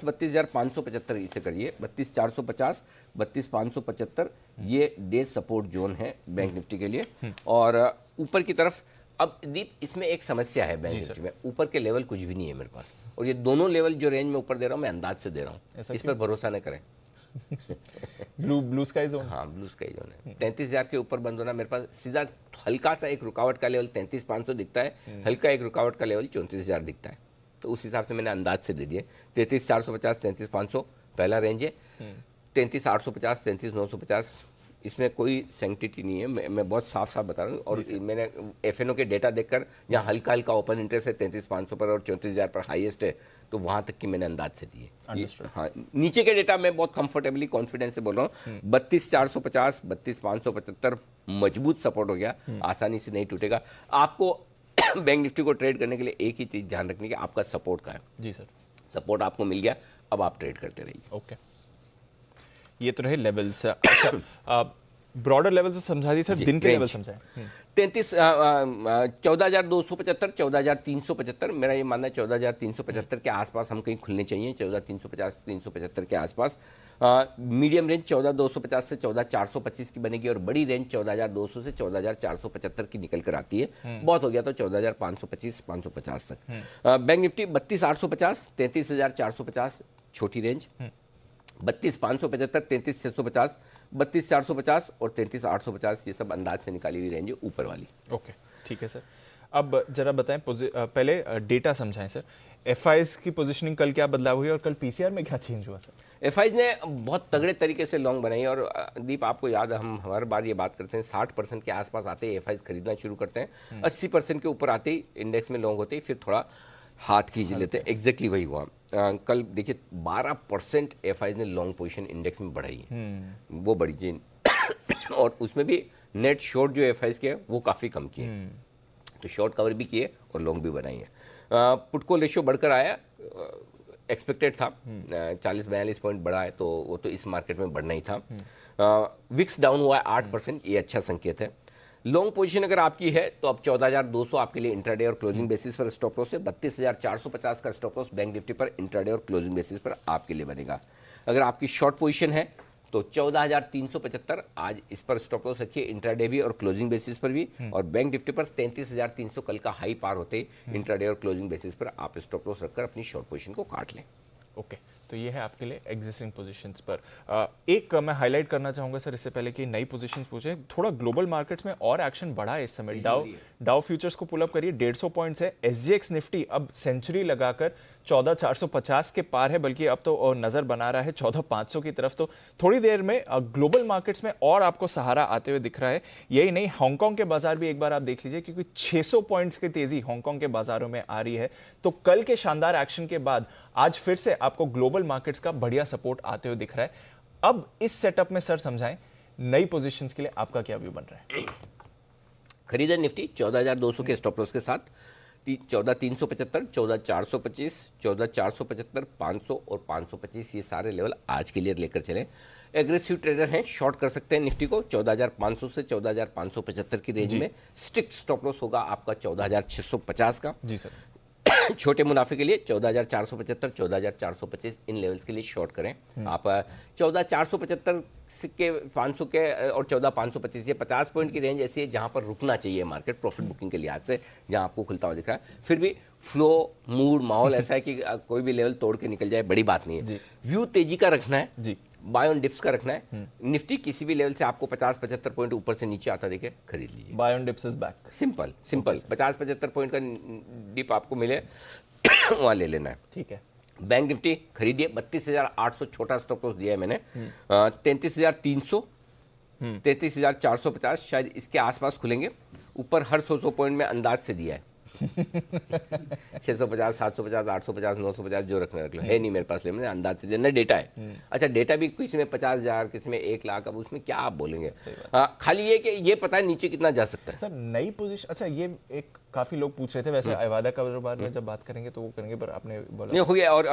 32,575 इसे करिए, 32,450, 32,575 ये डे सपोर्ट जोन है बैंक निफ्टी के लिए। और ऊपर की तरफ अब दीप इसमें एक समस्या है बैंक निफ्टी में, ऊपर के लेवल कुछ भी नहीं है मेरे पास, और ये दोनों लेवल जो रेंज में ऊपर दे रहा हूं मैं अंदाज से दे रहा हूं, इस पर भरोसा न करें। ब्लू स्काई जोन, हाँ ब्लू स्काई जोन है। 33,000 के ऊपर बंद होना मेरे पास सीधा, हल्का सा एक रुकावट का लेवल 33,500 दिखता है, हल्का एक रुकावट का लेवल 34,000 दिखता है, तो उस हिसाब से मैंने अंदाज से दे दिए। 33,450, 33,500 पहला रेंज है, 33,850, 33,950 इसमें कोई सैंक्टिटी नहीं है, मैं बहुत साफ साफ बता रहा हूँ। और मैंने एफएनओ के डेटा देखकर जहाँ हल्का हल्का ओपन इंटरेस्ट है 33,500 पर और 34,000 पर हाईएस्ट है, तो वहां तक की मैंने अंदाज से दिए। हाँ, नीचे के डेटा मैं बहुत कंफर्टेबली कॉन्फिडेंस से बोल रहा हूँ। 32,450, 32,575 मजबूत सपोर्ट हो गया, आसानी से नहीं टूटेगा। आपको बैंक निफ्टी को ट्रेड करने के लिए एक ही चीज ध्यान रखनी है कि आपका सपोर्ट का है। जी सर, सपोर्ट आपको मिल गया, अब आप ट्रेड करते रहिए। ओके, ये तो रहे लेवल्स। अच्छा, ब्रॉडर लेवल से समझा दी सर, दिन के लेवल समझाएं। 14,275, 14,375, मेरा ये मानना है 14,375 के आसपास हम कहीं खुलने चाहिए, 14,350, 375 के आसपास। मीडियम रेंज 14,250 से 14,425 की बनेगी और बड़ी रेंज 14,200 से 14,475 की निकल कर आती है। बहुत हो गया तो 14,525, 550 तक। बैंक निफ्टी 32,850, 33,450 छोटी रेंज, 32,575, 33,650, 32,450 और 33,850, ये सब अंदाज से निकाली हुई रेंज है ऊपर वाली। ओके, ठीक है सर। अब जरा बताएं, पहले डेटा समझाएं सर। एफआईज की पोजीशनिंग कल क्या बदलाव हुई और कल पीसीआर में क्या चेंज हुआ सर? एफआईज ने बहुत तगड़े तरीके से लॉन्ग बनाई और दीप आपको याद है, हम हर बार ये बात करते हैं 60% के आसपास आते ही एफआईज खरीदना शुरू करते हैं, 80% के ऊपर आते ही इंडेक्स में लॉन्ग होते ही फिर थोड़ा हाथ खींच लेते हैं। एग्जैक्टली वही हुआ। कल देखिए 12% एफआईज ने लॉन्ग पोजीशन इंडेक्स में बढ़ाई है, वो बड़ी चीज और उसमें भी नेट शॉर्ट जो एफआईज के वो काफ़ी कम किए, तो शॉर्ट कवर भी किए और लॉन्ग भी बनाई है। पुट को रेशियो बढ़कर आया, एक्सपेक्टेड था, 40-42 पॉइंट बढ़ा है तो वो तो इस मार्केट में बढ़ना ही था। विक्स डाउन हुआ है 8%, ये अच्छा संकेत है। लॉन्ग पोजीशन अगर आपकी है तो अब 14,200 आपके लिए इंट्राडे और क्लोजिंग बेसिस पर स्टॉप लॉस है, 32,450 का स्टॉप लॉस बैंक निफ्टी पर इंट्राडे और क्लोजिंग बेसिस पर आपके लिए बनेगा। अगर आपकी शॉर्ट पोजीशन है तो 14,375 आज इस पर स्टॉप लॉस रखिए, इंट्राडे भी और क्लोजिंग बेसिस पर भी, और बैंक निफ्टी पर 33,300 कल का हाई पार होते ही इंट्राडे और क्लोजिंग बेसिस पर आप स्टॉप लॉस रखकर अपनी शॉर्ट पोजीशन को काट लें। ओके, तो ये है आपके लिए एग्जिस्टिंग पोजीशंस पर। एक मैं हाईलाइट करना चाहूंगा सर, इससे पहले कि नई पोजीशंस पूछे, थोड़ा ग्लोबल मार्केट्स में और एक्शन बढ़ा है इस समय। डाउ फ्यूचर्स को पुल अप करिए, 150 पॉइंट्स है। एसजीएक्स निफ्टी अब सेंचुरी लगाकर 14,450 के पार है, बल्कि अब तो नजर बना रहा है 14,500 की तरफ। तो थोड़ी देर में ग्लोबल मार्केट्स में और आपको सहारा आते हुए दिख रहा है। यही नहीं, हांगकांग के बाजार भी एक बार आप देख लीजिए, क्योंकि 600 पॉइंट्स की तेजी हांगकांग के बाजारों में आ रही है। तो कल के शानदार एक्शन के बाद आज फिर से आपको ग्लोबल मार्केट्स का बढ़िया सपोर्ट आते हुए दिख रहा है। अब इस सेटअप में सर समझाएं, नई पोजीशंस के लिए आपका क्या व्यू बन रहा है? खरीदा निफ्टी 14,200 के स्टॉप लॉस के साथ, 14,375, 14,425, 14,475, 500 और 525, ये सारे लेवल आज के लिए लेकर चले। एग्रेसिव ट्रेडर हैं, शॉर्ट कर सकते हैं निफ्टी को 14,500 से 14,575 की रेंज में। स्ट्रिक्ट स्टॉप लॉस होगा आपका 14,650 का। जी सर। छोटे मुनाफे के लिए 14,475, 14,425 इन लेवल्स के लिए शॉर्ट करें। आप 14,475 के 500 के और 14,525, ये 50 पॉइंट की रेंज ऐसी है जहां पर रुकना चाहिए मार्केट प्रॉफिट बुकिंग के लिहाज से, जहां आपको खुलता हुआ दिख रहा है। फिर भी फ्लो, मूड, माहौल ऐसा है कि कोई भी लेवल तोड़ के निकल जाए, बड़ी बात नहीं है। व्यू तेजी का रखना है जी, बाय ऑन डिप्स का रखना है। निफ्टी किसी भी लेवल से आपको 50-75 पॉइंट ऊपर से नीचे आता देखे, खरीद लीजिए। Buy on dips is back. Simple 50-75 point का डिप आपको मिले वहां ले लेना है। ठीक है। बैंक निफ्टी खरीदिए, 32,800 छोटा स्टॉप लॉस दिया है मैंने, 33,300, 33,450 शायद इसके आसपास खुलेंगे। ऊपर हर 100 पॉइंट में अंदाज से दिया है 650, 750, 850, 950 जो रखना रख लो, है नहीं मेरे पास, ले मैंने अंदाज से देना, डेटा है। अच्छा, डेटा भी किसी में 50,000, किसी में 1 लाख, अब उसमें क्या आप बोलेंगे। खाली ये कि ये पता है नीचे कितना जा सकता है सर। नई पोजीशन, अच्छा ये एक काफी लोग पूछ रहे थे, वैसे अवादा कारोबार में जब बात करेंगे तो वो करेंगे, पर आपने बोला नहीं हो गया। और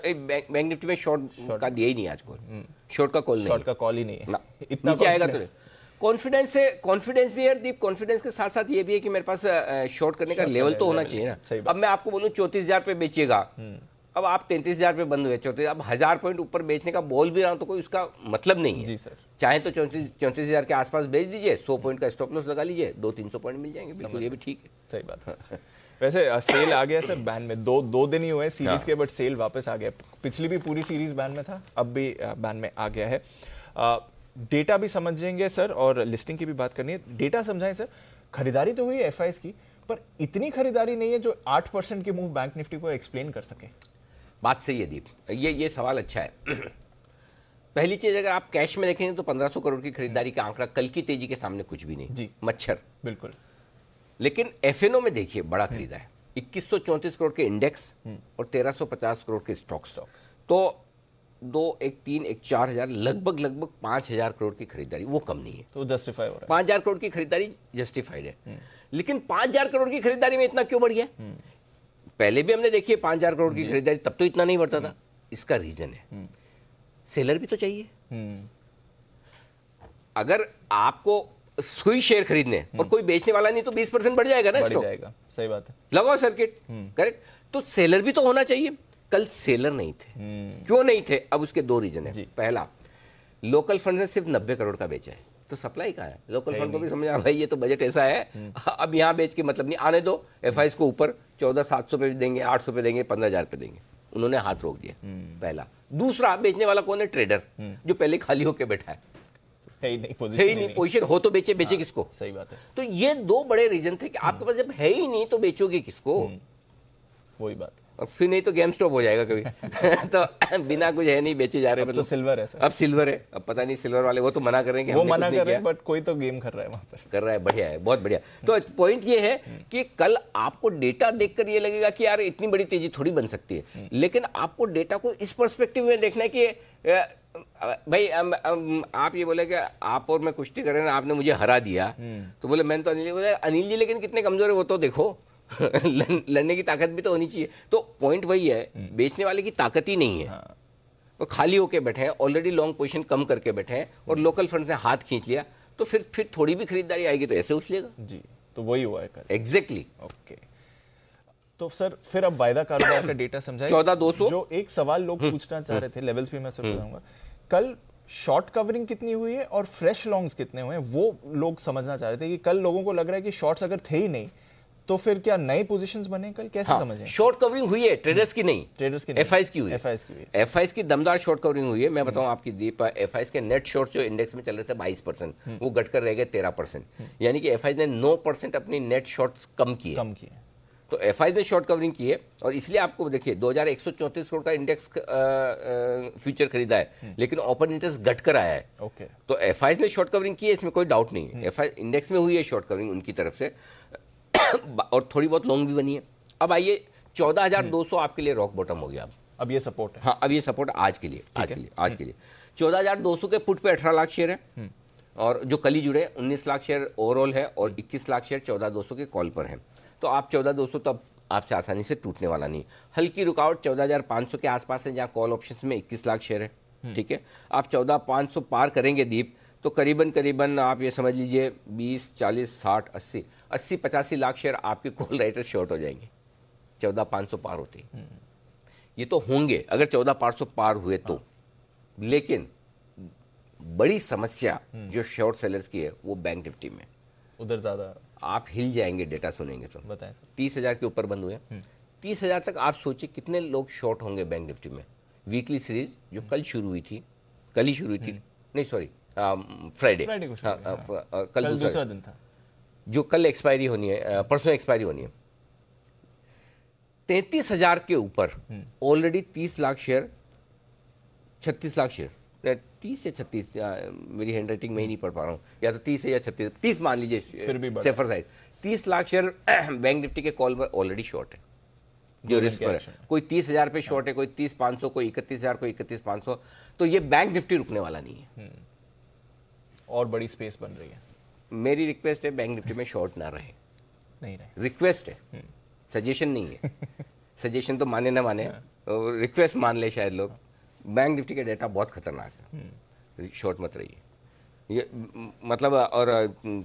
बैंक निफ्टी में शॉर्ट का दिया ही नहीं आज कॉल, शॉर्ट का कॉल नहीं, शॉर्ट का कॉल ही नहीं है। इतना नीचे आएगा तो कॉन्फिडेंस है, कॉन्फिडेंस भी है दीप, कॉन्फिडेंस के साथ साथ ये भी है कि मेरे पास शॉर्ट करने का लेवल तो होना चाहिए ना। अब मैं आपको बोलूं 34,000 पे बेचिएगा, अब आप 33,000 पे बंद हुए, 34, अब 1,000 पॉइंट ऊपर बेचने का बोल भी रहा हूं तो कोई उसका मतलब नहीं है जी सर। चाहे तो 34,000 के आसपास बेच दीजिए, 100 पॉइंट का स्टॉप लॉस लगा लीजिए, 200-300 पॉइंट मिल जाएंगे, बिल्कुल ये भी ठीक है। सही बात है। वैसे सेल आ गया सर बैन में, दो दिन ही हुए सीरीज के, बट सेल वापस आ गया। पिछली भी पूरी सीरीज बैन में था, अब भी बैन में आ गया है। डेटा भी समझेंगे सर और लिस्टिंग की भी बात करनी है। डेटा समझाएं सर। खरीदारी तो हुई एफआईएस की, पर इतनी खरीदारी नहीं है जो 8% के मूव बैंक निफ्टी को एक्सप्लेन कर सके। बात सही है दीप, ये सवाल अच्छा है। पहली चीज, अगर आप कैश में देखेंगे तो 1,500 करोड़ की खरीदारी का आंकड़ा कल की तेजी के सामने कुछ भी नहीं जी, मच्छर बिल्कुल। लेकिन एफएनओ में देखिए बड़ा खरीदा है, 2134 करोड़ के इंडेक्स और 1,350 करोड़ के स्टॉक्स। तो 2, 1, 3, 1, 4,000, लगभग 5,000 करोड़ की खरीदारी, वो कम नहीं है, तो जस्टिफाई हो रहा है। 5,000 करोड़ की खरीदारी जस्टिफाइड है। लेकिन 5,000 करोड़ की खरीदारी में इतना क्यों बढ़ गया? पहले भी हमने देखी है 5,000 करोड़ की खरीदारी, तब तो इतना नहीं बढ़ता था। इसका रीजन है सेलर भी तो चाहिए। अगर आपको सुई शेयर खरीदने और कोई बेचने वाला नहीं तो 20% बढ़ जाएगा ना बढ़ स्टॉक, जाएगा। सही बात है। लगाओ सर्किट, करेक्ट। तो सेलर भी तो होना चाहिए। कल सेलर नहीं थे। क्यों नहीं थे? अब उसके दो रीजन है। पहला, लोकल फंड ने सिर्फ 90 करोड़ का बेचा है, तो सप्लाई कहाँ है? लोकल फंड को भी समझा भाई ये तो बजट ऐसा है, अब यहाँ बेच के मतलब नहीं, आने दो एफआईएस को ऊपर 14,700 पे देंगे, 800 पे देंगे, 15,000 पे देंगे। उन्होंने हाथ रोक दिया, पहला। दूसरा, बेचने वाला कौन है? ट्रेडर, जो पहले खाली होके बैठा है ही नहीं, है ही नहीं, पोजीशन हो तो बेचे किसको? सही बात है। तो ये दो बड़े रीजन थे कि आपके पास जब है ही नहीं तो बेचोगे किसको? वही बात। और फिर नहीं तो गेम स्टॉप हो जाएगा कभी। तो बिना कुछ है नहीं बेचे जा रहे हैं। तो सिल्वर है सर। अब सिल्वर है, अब पता नहीं सिल्वर वाले वो तो मना करेंगे, वो मना कर रहे हैं, बट कोई तो गेम कर रहा है वहां पर, कर रहा है। बढ़िया है, बहुत बढ़िया। तो पॉइंट ये है कि कल आपको डेटा देखकर ये लगेगा कि यार इतनी बड़ी तेजी थोड़ी बन सकती है, लेकिन आपको डेटा को इस पर्सपेक्टिव में देखना है कि भाई आप ये बोले कि आप और मैं कुश्ती कर रहे हैं, आपने मुझे हरा दिया, तो बोले मैंने तो अनिल जी लेकिन कितने कमजोर है वो तो देखो। लड़ने की ताकत भी तो होनी चाहिए। तो पॉइंट वही है, बेचने वाले की ताकत ही नहीं है, तो खाली होके बैठे हैं, ऑलरेडी लॉन्ग पोजीशन कम करके बैठे हैं, और लोकल फंड ने हाथ खींच लिया, तो फिर थोड़ी भी खरीदारी आएगी तो ऐसे उछलेगा जी। तो वही हुआ है कल। एग्जैक्टली। ओके, तो सर फिर अब वायदा कारोबार का डेटा समझाइए। 14,200 जो एक सवाल लोग पूछना चाह रहे थे, लेवल्स भी मैं सर बताऊंगा। कल शॉर्ट कवरिंग कितनी हुई है और फ्रेश लॉन्ग्स कितने हुए हैं, वो लोग समझना चाह रहे थे कि कल लोगों को लग रहा है कि शॉर्ट्स अगर थे ही नहीं तो फिर क्या नए पोजीशंस बने कल, कैसे समझें? शॉर्ट कवरिंग हुई है, ट्रेडर्स की नहीं, ट्रेडर्स की, एफआईएस की हुई है। एफआईएस की हुई है। एफआईएस की दमदार शॉर्ट कवरिंग हुई है। मैं बताऊं आपकी दीप, एफआईएस के नेट शॉर्ट जो इंडेक्स में चल रहे थे 22%, वो घटकर रह गए 13%, यानी कि एफआईएस ने 9% अपनी नेट शॉर्ट्स कम किए। तो एफआईएस ने शॉर्ट कवरिंग की है, और इसलिए आपको देखिए 2134 करोड़ का इंडेक्स फ्यूचर खरीदा है, लेकिन ओपन इंटरेस्ट घटकर आया है। ओके, तो एफआईएस ने शॉर्ट कवरिंग की है, इसमें कोई डाउट नहीं है। एफआईएस इंडेक्स में हुई है शॉर्ट कवरिंग उनकी तरफ से, और थोड़ी बहुत लॉन्ग भी बनी है। अब आइए 14,200 आपके लिए रॉक बॉटम हो गया। अब ये सपोर्ट है। हाँ, अब ये सपोर्ट आज के लिए, आज के लिए 14,200 के पुट पे 18 लाख शेयर है, और जो कल ही जुड़े 19 लाख शेयर ओवरऑल है, और 21 लाख शेयर 14,200 के कॉल पर है। तो आप 14,200 तो अब आपसे आसानी से टूटने वाला नहीं। हल्की रुकावट 14,500 के आसपास है, जहाँ कॉल ऑप्शंस में 21 लाख शेयर है। ठीक है, आप 14,500 पार करेंगे दीप, तो करीबन आप ये समझ लीजिए 20, 40, 60, 80, 85 लाख शेयर आपके कॉल राइटर शॉर्ट हो जाएंगे 14,500 पार होते ही। ये तो होंगे अगर 14,500 पार हुए तो, लेकिन बड़ी समस्या जो शॉर्ट सेलर्स की है वो बैंक निफ्टी में, उधर ज्यादा आप हिल जाएंगे डेटा सुनेंगे तो। बताएं सर। 30,000 के ऊपर बंद हुए, 30,000 तक आप सोचिए कितने लोग शॉर्ट होंगे बैंक निफ्टी में। वीकली सीरीज जो कल शुरू हुई थी, कल ही शुरू हुई थी, नहीं सॉरी फ्राइडे को शुरू हुई, कल दूसरा दिन था, जो कल एक्सपायरी होनी है, परसों एक्सपायरी होनी है। 33,000 के ऊपर already 30 lakh share, 36 lakh share, 30 या 36, मेरी हैंड राइटिंग में ही नहीं पढ़ पा रहा हूँ, या तो 30 है या 36, 30 मान लीजिए safer side, 30 lakh share bank Nifty के कॉल पर ऑलरेडी शॉर्ट है, जो रिस्क पर है। कोई 30,000 पे शॉर्ट है, कोई 30,500, कोई 31,000, कोई 31,500। तो ये बैंक निफ्टी रुकने वाला नहीं है, और बड़ी स्पेस बन रही है। मेरी रिक्वेस्ट है बैंक निफ्टी में शॉर्ट ना रहे, नहीं रहे, रिक्वेस्ट है, सजेशन नहीं है। सजेशन तो माने ना माने, रिक्वेस्ट मान ले शायद लोग। बैंक निफ्टी का डेटा बहुत खतरनाक है, शॉर्ट मत रहिए। ये मतलब, और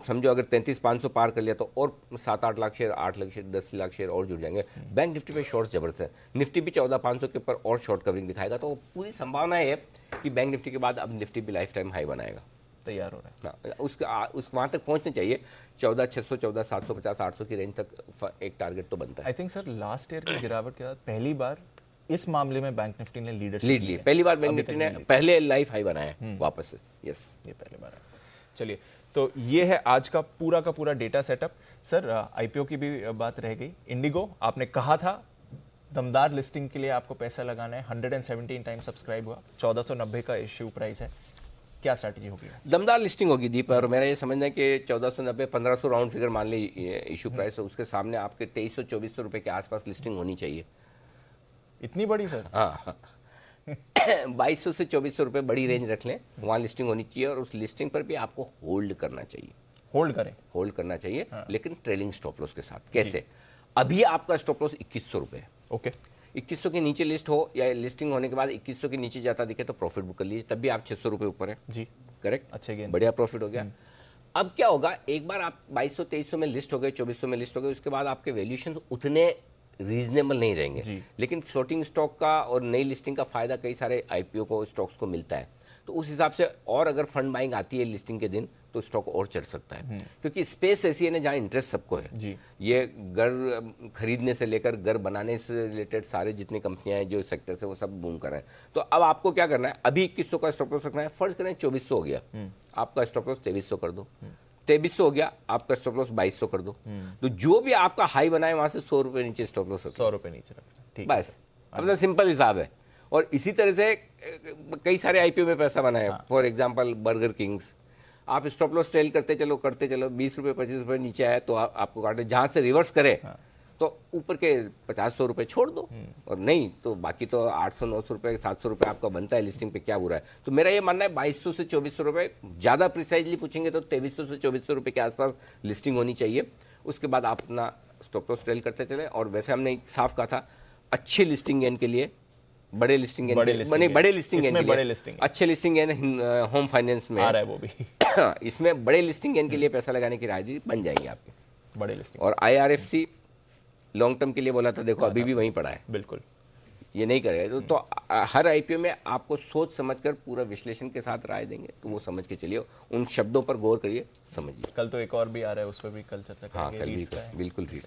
समझो अगर 33,500 पार कर लिया तो और 7-8 lakh share, 8 lakh share, 10 lakh share और जुड़ जाएंगे। बैंक निफ्टी पे शॉर्ट जबरदस्त है। निफ्टी भी 14,500 के ऊपर और शॉर्ट कवरिंग दिखाएगा, तो पूरी संभावना है कि बैंक निफ्टी के बाद अब निफ्टी भी लाइफ टाइम हाई बनाएगा, तैयार हो रहा है। उस वहां तक पहुंचने चाहिए। 14,600, 14,750, 800 की रेंज तक एक टारगेट तो बनता है। I think sir last year की गिरावट के बाद पहली बार इस मामले में बैंक निफ्टी ने लीड ली। पहली बार बैंक निफ्टी ने पहले लाइफ हाई बनाया वापस से। यस, ये पहली बार है। चलिए, तो ये है आज का पूरा डेटा सेटअप। सर आईपीओ की भी बात रह गई। इंडिगो, आपने कहा था दमदार लिस्टिंग के लिए आपको पैसा लगाना है, 117 टाइम सब्सक्राइब हुआ, 1490 का इश्यू प्राइस है, क्या स्ट्रैटेजी होगी? दमदार लिस्टिंग होगी दीप, और मेरा ये समझना है कि 1490, 1500 राउंड फिगर मान ली इश्यू प्राइस, तो उसके सामने आपके 2300-2400 रुपए के आसपास लिस्टिंग होनी चाहिए। इतनी बड़ी सर? हाँ 2200 से 2400 रुपए बड़ी रेंज रख लें, वहाँ लिस्टिंग होनी चाहिए, और उस लिस्टिंग पर भी आपको होल्ड करना चाहिए। होल्ड करना चाहिए, लेकिन ट्रेलिंग स्टॉप लॉस के साथ। कैसे? अभी आपका स्टॉप लॉस 2100 रुपए है। ओके, 2100 के नीचे लिस्ट हो, या लिस्टिंग होने के बाद 2100 के नीचे जाता दिखे तो प्रॉफिट बुक कर लीजिए, तब भी आप 600 रुपए ऊपर है जी। करेक्ट, अच्छे गेन, बढ़िया प्रॉफिट हो गया। अब क्या होगा, एक बार आप 2200-2300 में लिस्ट हो गए, 2400 में लिस्ट हो गए, उसके बाद आपके वैल्यूएशन उतने रीजनेबल नहीं रहेंगे। लेकिन फ्लोटिंग स्टॉक का और नई लिस्टिंग का फायदा कई सारे आईपीओ को, स्टॉक्स को मिलता है, तो उस हिसाब से और अगर फंड बाइंग आती है लिस्टिंग के दिन तो स्टॉक और चढ़ सकता है, क्योंकि स्पेस ऐसी है ना जहाँ इंटरेस्ट सबको है जी। ये घर खरीदने से लेकर घर बनाने से रिलेटेड सारे जितनी कंपनियां हैं जो सेक्टर से, वो सब बूम कर रहे हैं। तो अब आपको क्या करना है, अभी 2100 का स्टॉप लॉस रखना है, फर्ज करें 2400 हो गया, आपका स्टॉप लॉस 2300 कर दो, 2300 हो गया, आपका स्टॉप लॉस 2200 कर दो। तो जो भी आपका हाई बनाए वहां से 100 रुपए नीचे स्टॉप लॉस, 100 रुपए नीचे रखना, ठीक, बस। अब तो सिंपल हिसाब है। और इसी तरह से कई सारे आईपीओ में पैसा बना है, फॉर एग्जांपल बर्गर किंग्स, आप स्टॉप लॉस ट्रेल करते चलो 20 रुपए 25 रुपए नीचे आए तो आपको काटे, जहां से रिवर्स करे तो ऊपर के 50-100 रुपए छोड़ दो, और नहीं तो बाकी तो 800-900 रुपए 700 रुपए आपका बनता है लिस्टिंग पे, क्या बुरा है। तो मेरा ये मानना है 2200 से 2400 रुपए, ज्यादा प्रिसाइजली पूछेंगे तो 2300 से 2400 रुपए के आसपास लिस्टिंग होनी चाहिए। उसके बाद आप अपना स्टॉप लॉस ट्रेल करते चले। और वैसे हमने साफ कहा था, अच्छी लिस्टिंग गेन के लिए, बड़े लिस्टिंग गेन, बड़े लिस्टिंग गेन के लिए, अच्छे लिस्टिंग गेन होम फाइनेंस में आ रहा है वो भी इसमें बड़े लिस्टिंग गेन के लिए पैसा लगाने की राय दी, बन जाएंगे आपके बड़े लिस्टिंग। और IRFC लॉन्ग टर्म के लिए बोला था, देखो अभी भी वहीं पड़ा है, बिल्कुल ये नहीं करेगा। तो हर आईपीओ में आपको सोच समझकर पूरा विश्लेषण के साथ राय देंगे, तो वो समझ के चलिए, उन शब्दों पर गौर करिए, समझिए। कल तो एक और भी आ रहा है, उस पर भी कल चर्चा करेंगे। कल भी बिल्कुल ठीक,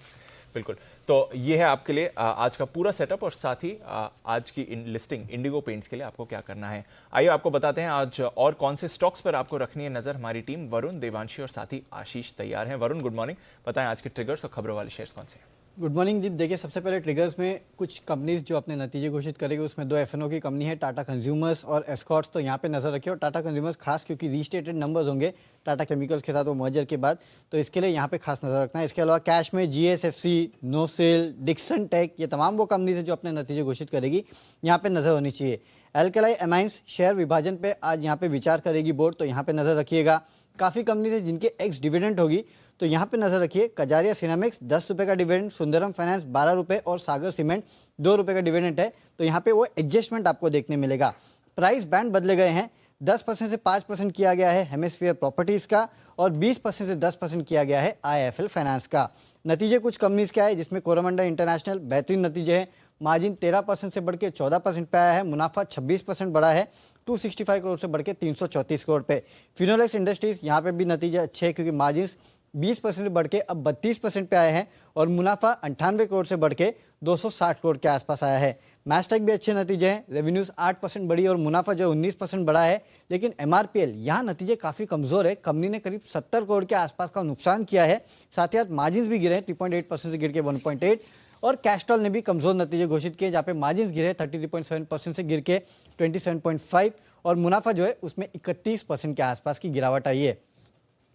बिल्कुल। तो ये है आपके लिए आज का पूरा सेटअप, और साथ ही आज की लिस्टिंग इंडिगो पेंट्स के लिए आपको क्या करना है। आइए आपको बताते हैं आज और कौन से स्टॉक्स पर आपको रखनी है नजर। हमारी टीम वरुण, देवांशी और साथ ही आशीष तैयार हैं। वरुण, गुड मॉर्निंग, बताएं आज के ट्रिगर्स और खबरों वाले शेयर्स कौन से हैं? गुड मॉर्निंग जी। देखिए, सबसे पहले ट्रिगर्स में कुछ कंपनीज जो अपने नतीजे घोषित करेगी, उसमें 2 F&O की कंपनी है, टाटा कंज्यूमर्स और एस्कॉर्ट्स, तो यहाँ पे नजर रखिए। और टाटा कंज्यूमर्स खास क्योंकि रीस्टेटेड नंबर्स होंगे टाटा केमिकल्स के साथ वो मर्जर के बाद, तो इसके लिए यहाँ पे खास नजर रखना है। इसके अलावा कैश में GSFC, नोसेल, डिक्सन टेक, ये तमाम वो कंपनीज है जो अपने नतीजे घोषित करेगी, यहाँ पे नजर होनी चाहिए। एल्कलाई एमाइंस शेयर विभाजन पे आज यहाँ पे विचार करेगी बोर्ड, तो यहाँ पे नजर रखिएगा। काफ़ी कंपनीज है जिनके एक्स डिविडेंड होगी, तो यहाँ पे नजर रखिए। कजारिया सिनेमिक्स 10 रुपये का डिविडेंड, सुंदरम फाइनेंस 12 रुपये और सागर सीमेंट 2 रुपये का डिविडेंड है, तो यहाँ पे वो एडजस्टमेंट आपको देखने मिलेगा। प्राइस बैंड बदले गए हैं, 10% से 5% किया गया है हेमिस्फीयर प्रॉपर्टीज का, और 20% से 10% किया गया है IIFL फाइनेंस का। नतीजे कुछ कंपनीज का है, जिसमें कोरोमंडल इंटरनेशनल बेहतरीन नतीजे हैं, मार्जिन 13% से बढ़ के 14% पे आया है, मुनाफा 26% बढ़ा है, 265 करोड़ से बढ़ के 334 करोड़ पे। फिनोलेक्स इंडस्ट्रीज, यहाँ पे भी नतीजे अच्छे हैं क्योंकि मार्जिन 20% बढ़ के अब 32% पे आए हैं, और मुनाफा 98 करोड़ से बढ़ के 260 करोड़ के आसपास आया है। मैस्टेक भी अच्छे नतीजे हैं, रेवेन्यूज 8% बढ़ी और मुनाफा जो 19% बढ़ा है, लेकिन MRPL यहाँ नतीजे काफ़ी कमज़ोर है, कंपनी ने करीब 70 करोड़ के आसपास का नुकसान किया है, साथ ही साथ मार्जिन भी गिरे हैं, 3.8% से गिर के 1.8, और कैस्ट्रॉल ने भी कमज़ोर नतीजे घोषित किए, जहाँ पे मार्जिन गिरे 33.7% से गिर के 27.5, और मुनाफा जो है उसमें 31% के आसपास की गिरावट आई है।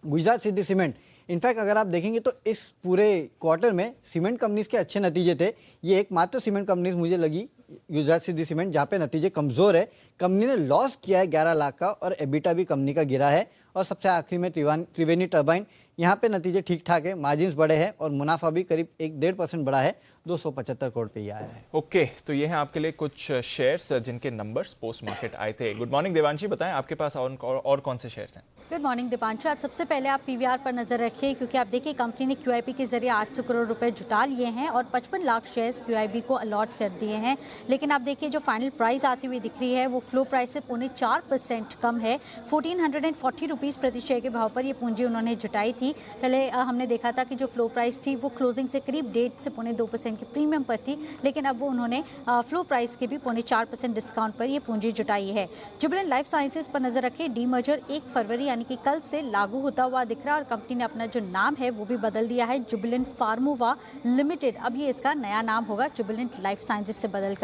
गुजरात सिटी सीमेंट, इनफैक्ट अगर आप देखेंगे तो इस पूरे क्वार्टर में सीमेंट कंपनीज के अच्छे नतीजे थे, ये एकमात्र सीमेंट कंपनीज मुझे लगी गुजरात सिटी सीमेंट जहाँ पे नतीजे कमज़ोर है। कंपनी ने लॉस किया है 11 लाख का, और एबिटा भी कंपनी का गिरा है। और सबसे आखिरी में त्रिवेणी टर्बाइन, यहाँ पे नतीजे ठीक ठाक है, मार्जिन्स बढ़े हैं और मुनाफा भी करीब 1-1.5% बढ़ा है, 275 करोड़ पे ही आया है। ओके, तो ये हैं आपके लिए कुछ शेयर्स जिनके नंबर्स पोस्ट मार्केट आए थे। गुड मॉर्निंग देवांशी, बताएं आपके पास और कौन से शेयर्स हैं? Good morning Deepanshu. आज सबसे पहले आप PVR पर नजर रखिए, क्योंकि आप देखिए कंपनी ने QIP के जरिए 800 करोड़ रुपए जुटा लिए हैं और 55 लाख शेयर्स QIB को अलॉट कर दिए हैं। लेकिन आप देखिए जो फाइनल प्राइस आती हुई दिख रही है वो फ्लो प्राइस से 4% कम है। 1440 रुपीज़ प्रति शेयर के भाव पर ये पूंजी उन्होंने जुटाई थी। पहले हमने देखा था कि जो फ्लो प्राइस थी वो क्लोजिंग से करीब 1.5 से 2% के प्रीमियम पर थी, लेकिन अब वो उन्होंने फ्लो प्राइस के भी 4% डिस्काउंट पर ये पूंजी जुटाई है। जुबिलेंट लाइफ साइंसेज पर नजर रखें, डीमर्जर 1 फरवरी यानी कि कल से लागू होता हुआ दिख रहा है, और कंपनी ने अपना जो नाम है वो भी बदल दिया है, जुबिलेंट फार्मोवा लिमिटेड। अब ये इसका नया नाम होगा जुबिलेंट लाइफ साइंसेज से बदलकर।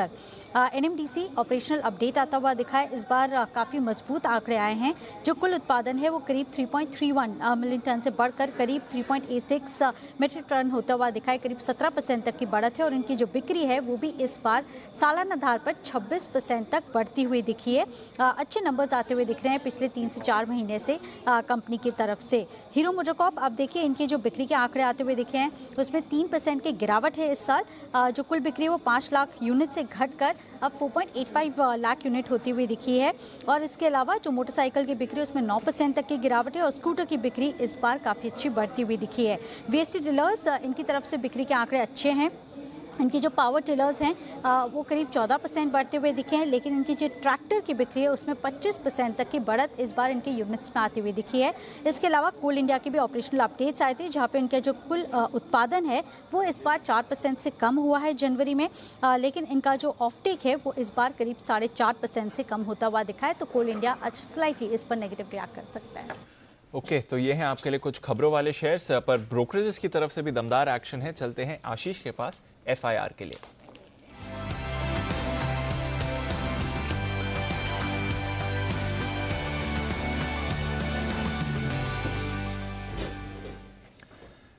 NMDC ऑपरेशनल अपडेट आता हुआ दिखा है। इस बार काफ़ी मजबूत आंकड़े आए हैं। जो कुल उत्पादन है है वो करीब 3.31 मिलियन टन से बढ़कर करीब 3.86 मीट्रिक टन होता हुआ दिखा है। करीब 17% तक की बढ़त है और इनकी जो बिक्री है वो भी इस बार सालाना आधार पर 26% तक बढ़ती हुई दिखी है। अच्छे नंबर्स आते हुए दिख रहे हैं पिछले 3 से 4 महीने से कंपनी की तरफ से। हीरो मोटोकॉर्प आप देखिए इनके जो बिक्री के आंकड़े आते हुए दिखे हैं उसमें 3% की गिरावट है इस साल। जो कुल बिक्री वो 5 लाख यूनिट से घटकर अब 4.85 लाख यूनिट होती हुई दिखी है। और इसके अलावा जो मोटरसाइकिल की बिक्री उसमें 9% तक की गिरावट है और स्कूटर की बिक्री इस बार काफ़ी अच्छी बढ़ती हुई दिखी है। वीएसटी डीलर्स इनकी तरफ से बिक्री के आंकड़े अच्छे हैं। इनकी जो पावर टिलर्स हैं वो करीब 14% बढ़ते हुए दिखे हैं, लेकिन इनकी जो ट्रैक्टर की बिक्री है उसमें 25% तक की बढ़त इस बार इनके यूनिट्स में आती हुई दिखी है। इसके अलावा कोल इंडिया की भी ऑपरेशनल अपडेट्स आए थे जहां पे इनका जो कुल उत्पादन है वो इस बार 4% से कम हुआ है जनवरी में, लेकिन इनका जो ऑफटेक है वो इस बार करीब 4.5% से कम होता हुआ दिखा है। तो कोल इंडिया स्लाइटली इस पर नेगेटिव रिएक्ट कर सकता है। ओके, तो ये हैं आपके लिए कुछ खबरों वाले शेयर्स, पर ब्रोकरेजेस की तरफ से भी दमदार एक्शन है। चलते हैं आशीष के पास FIR के लिए।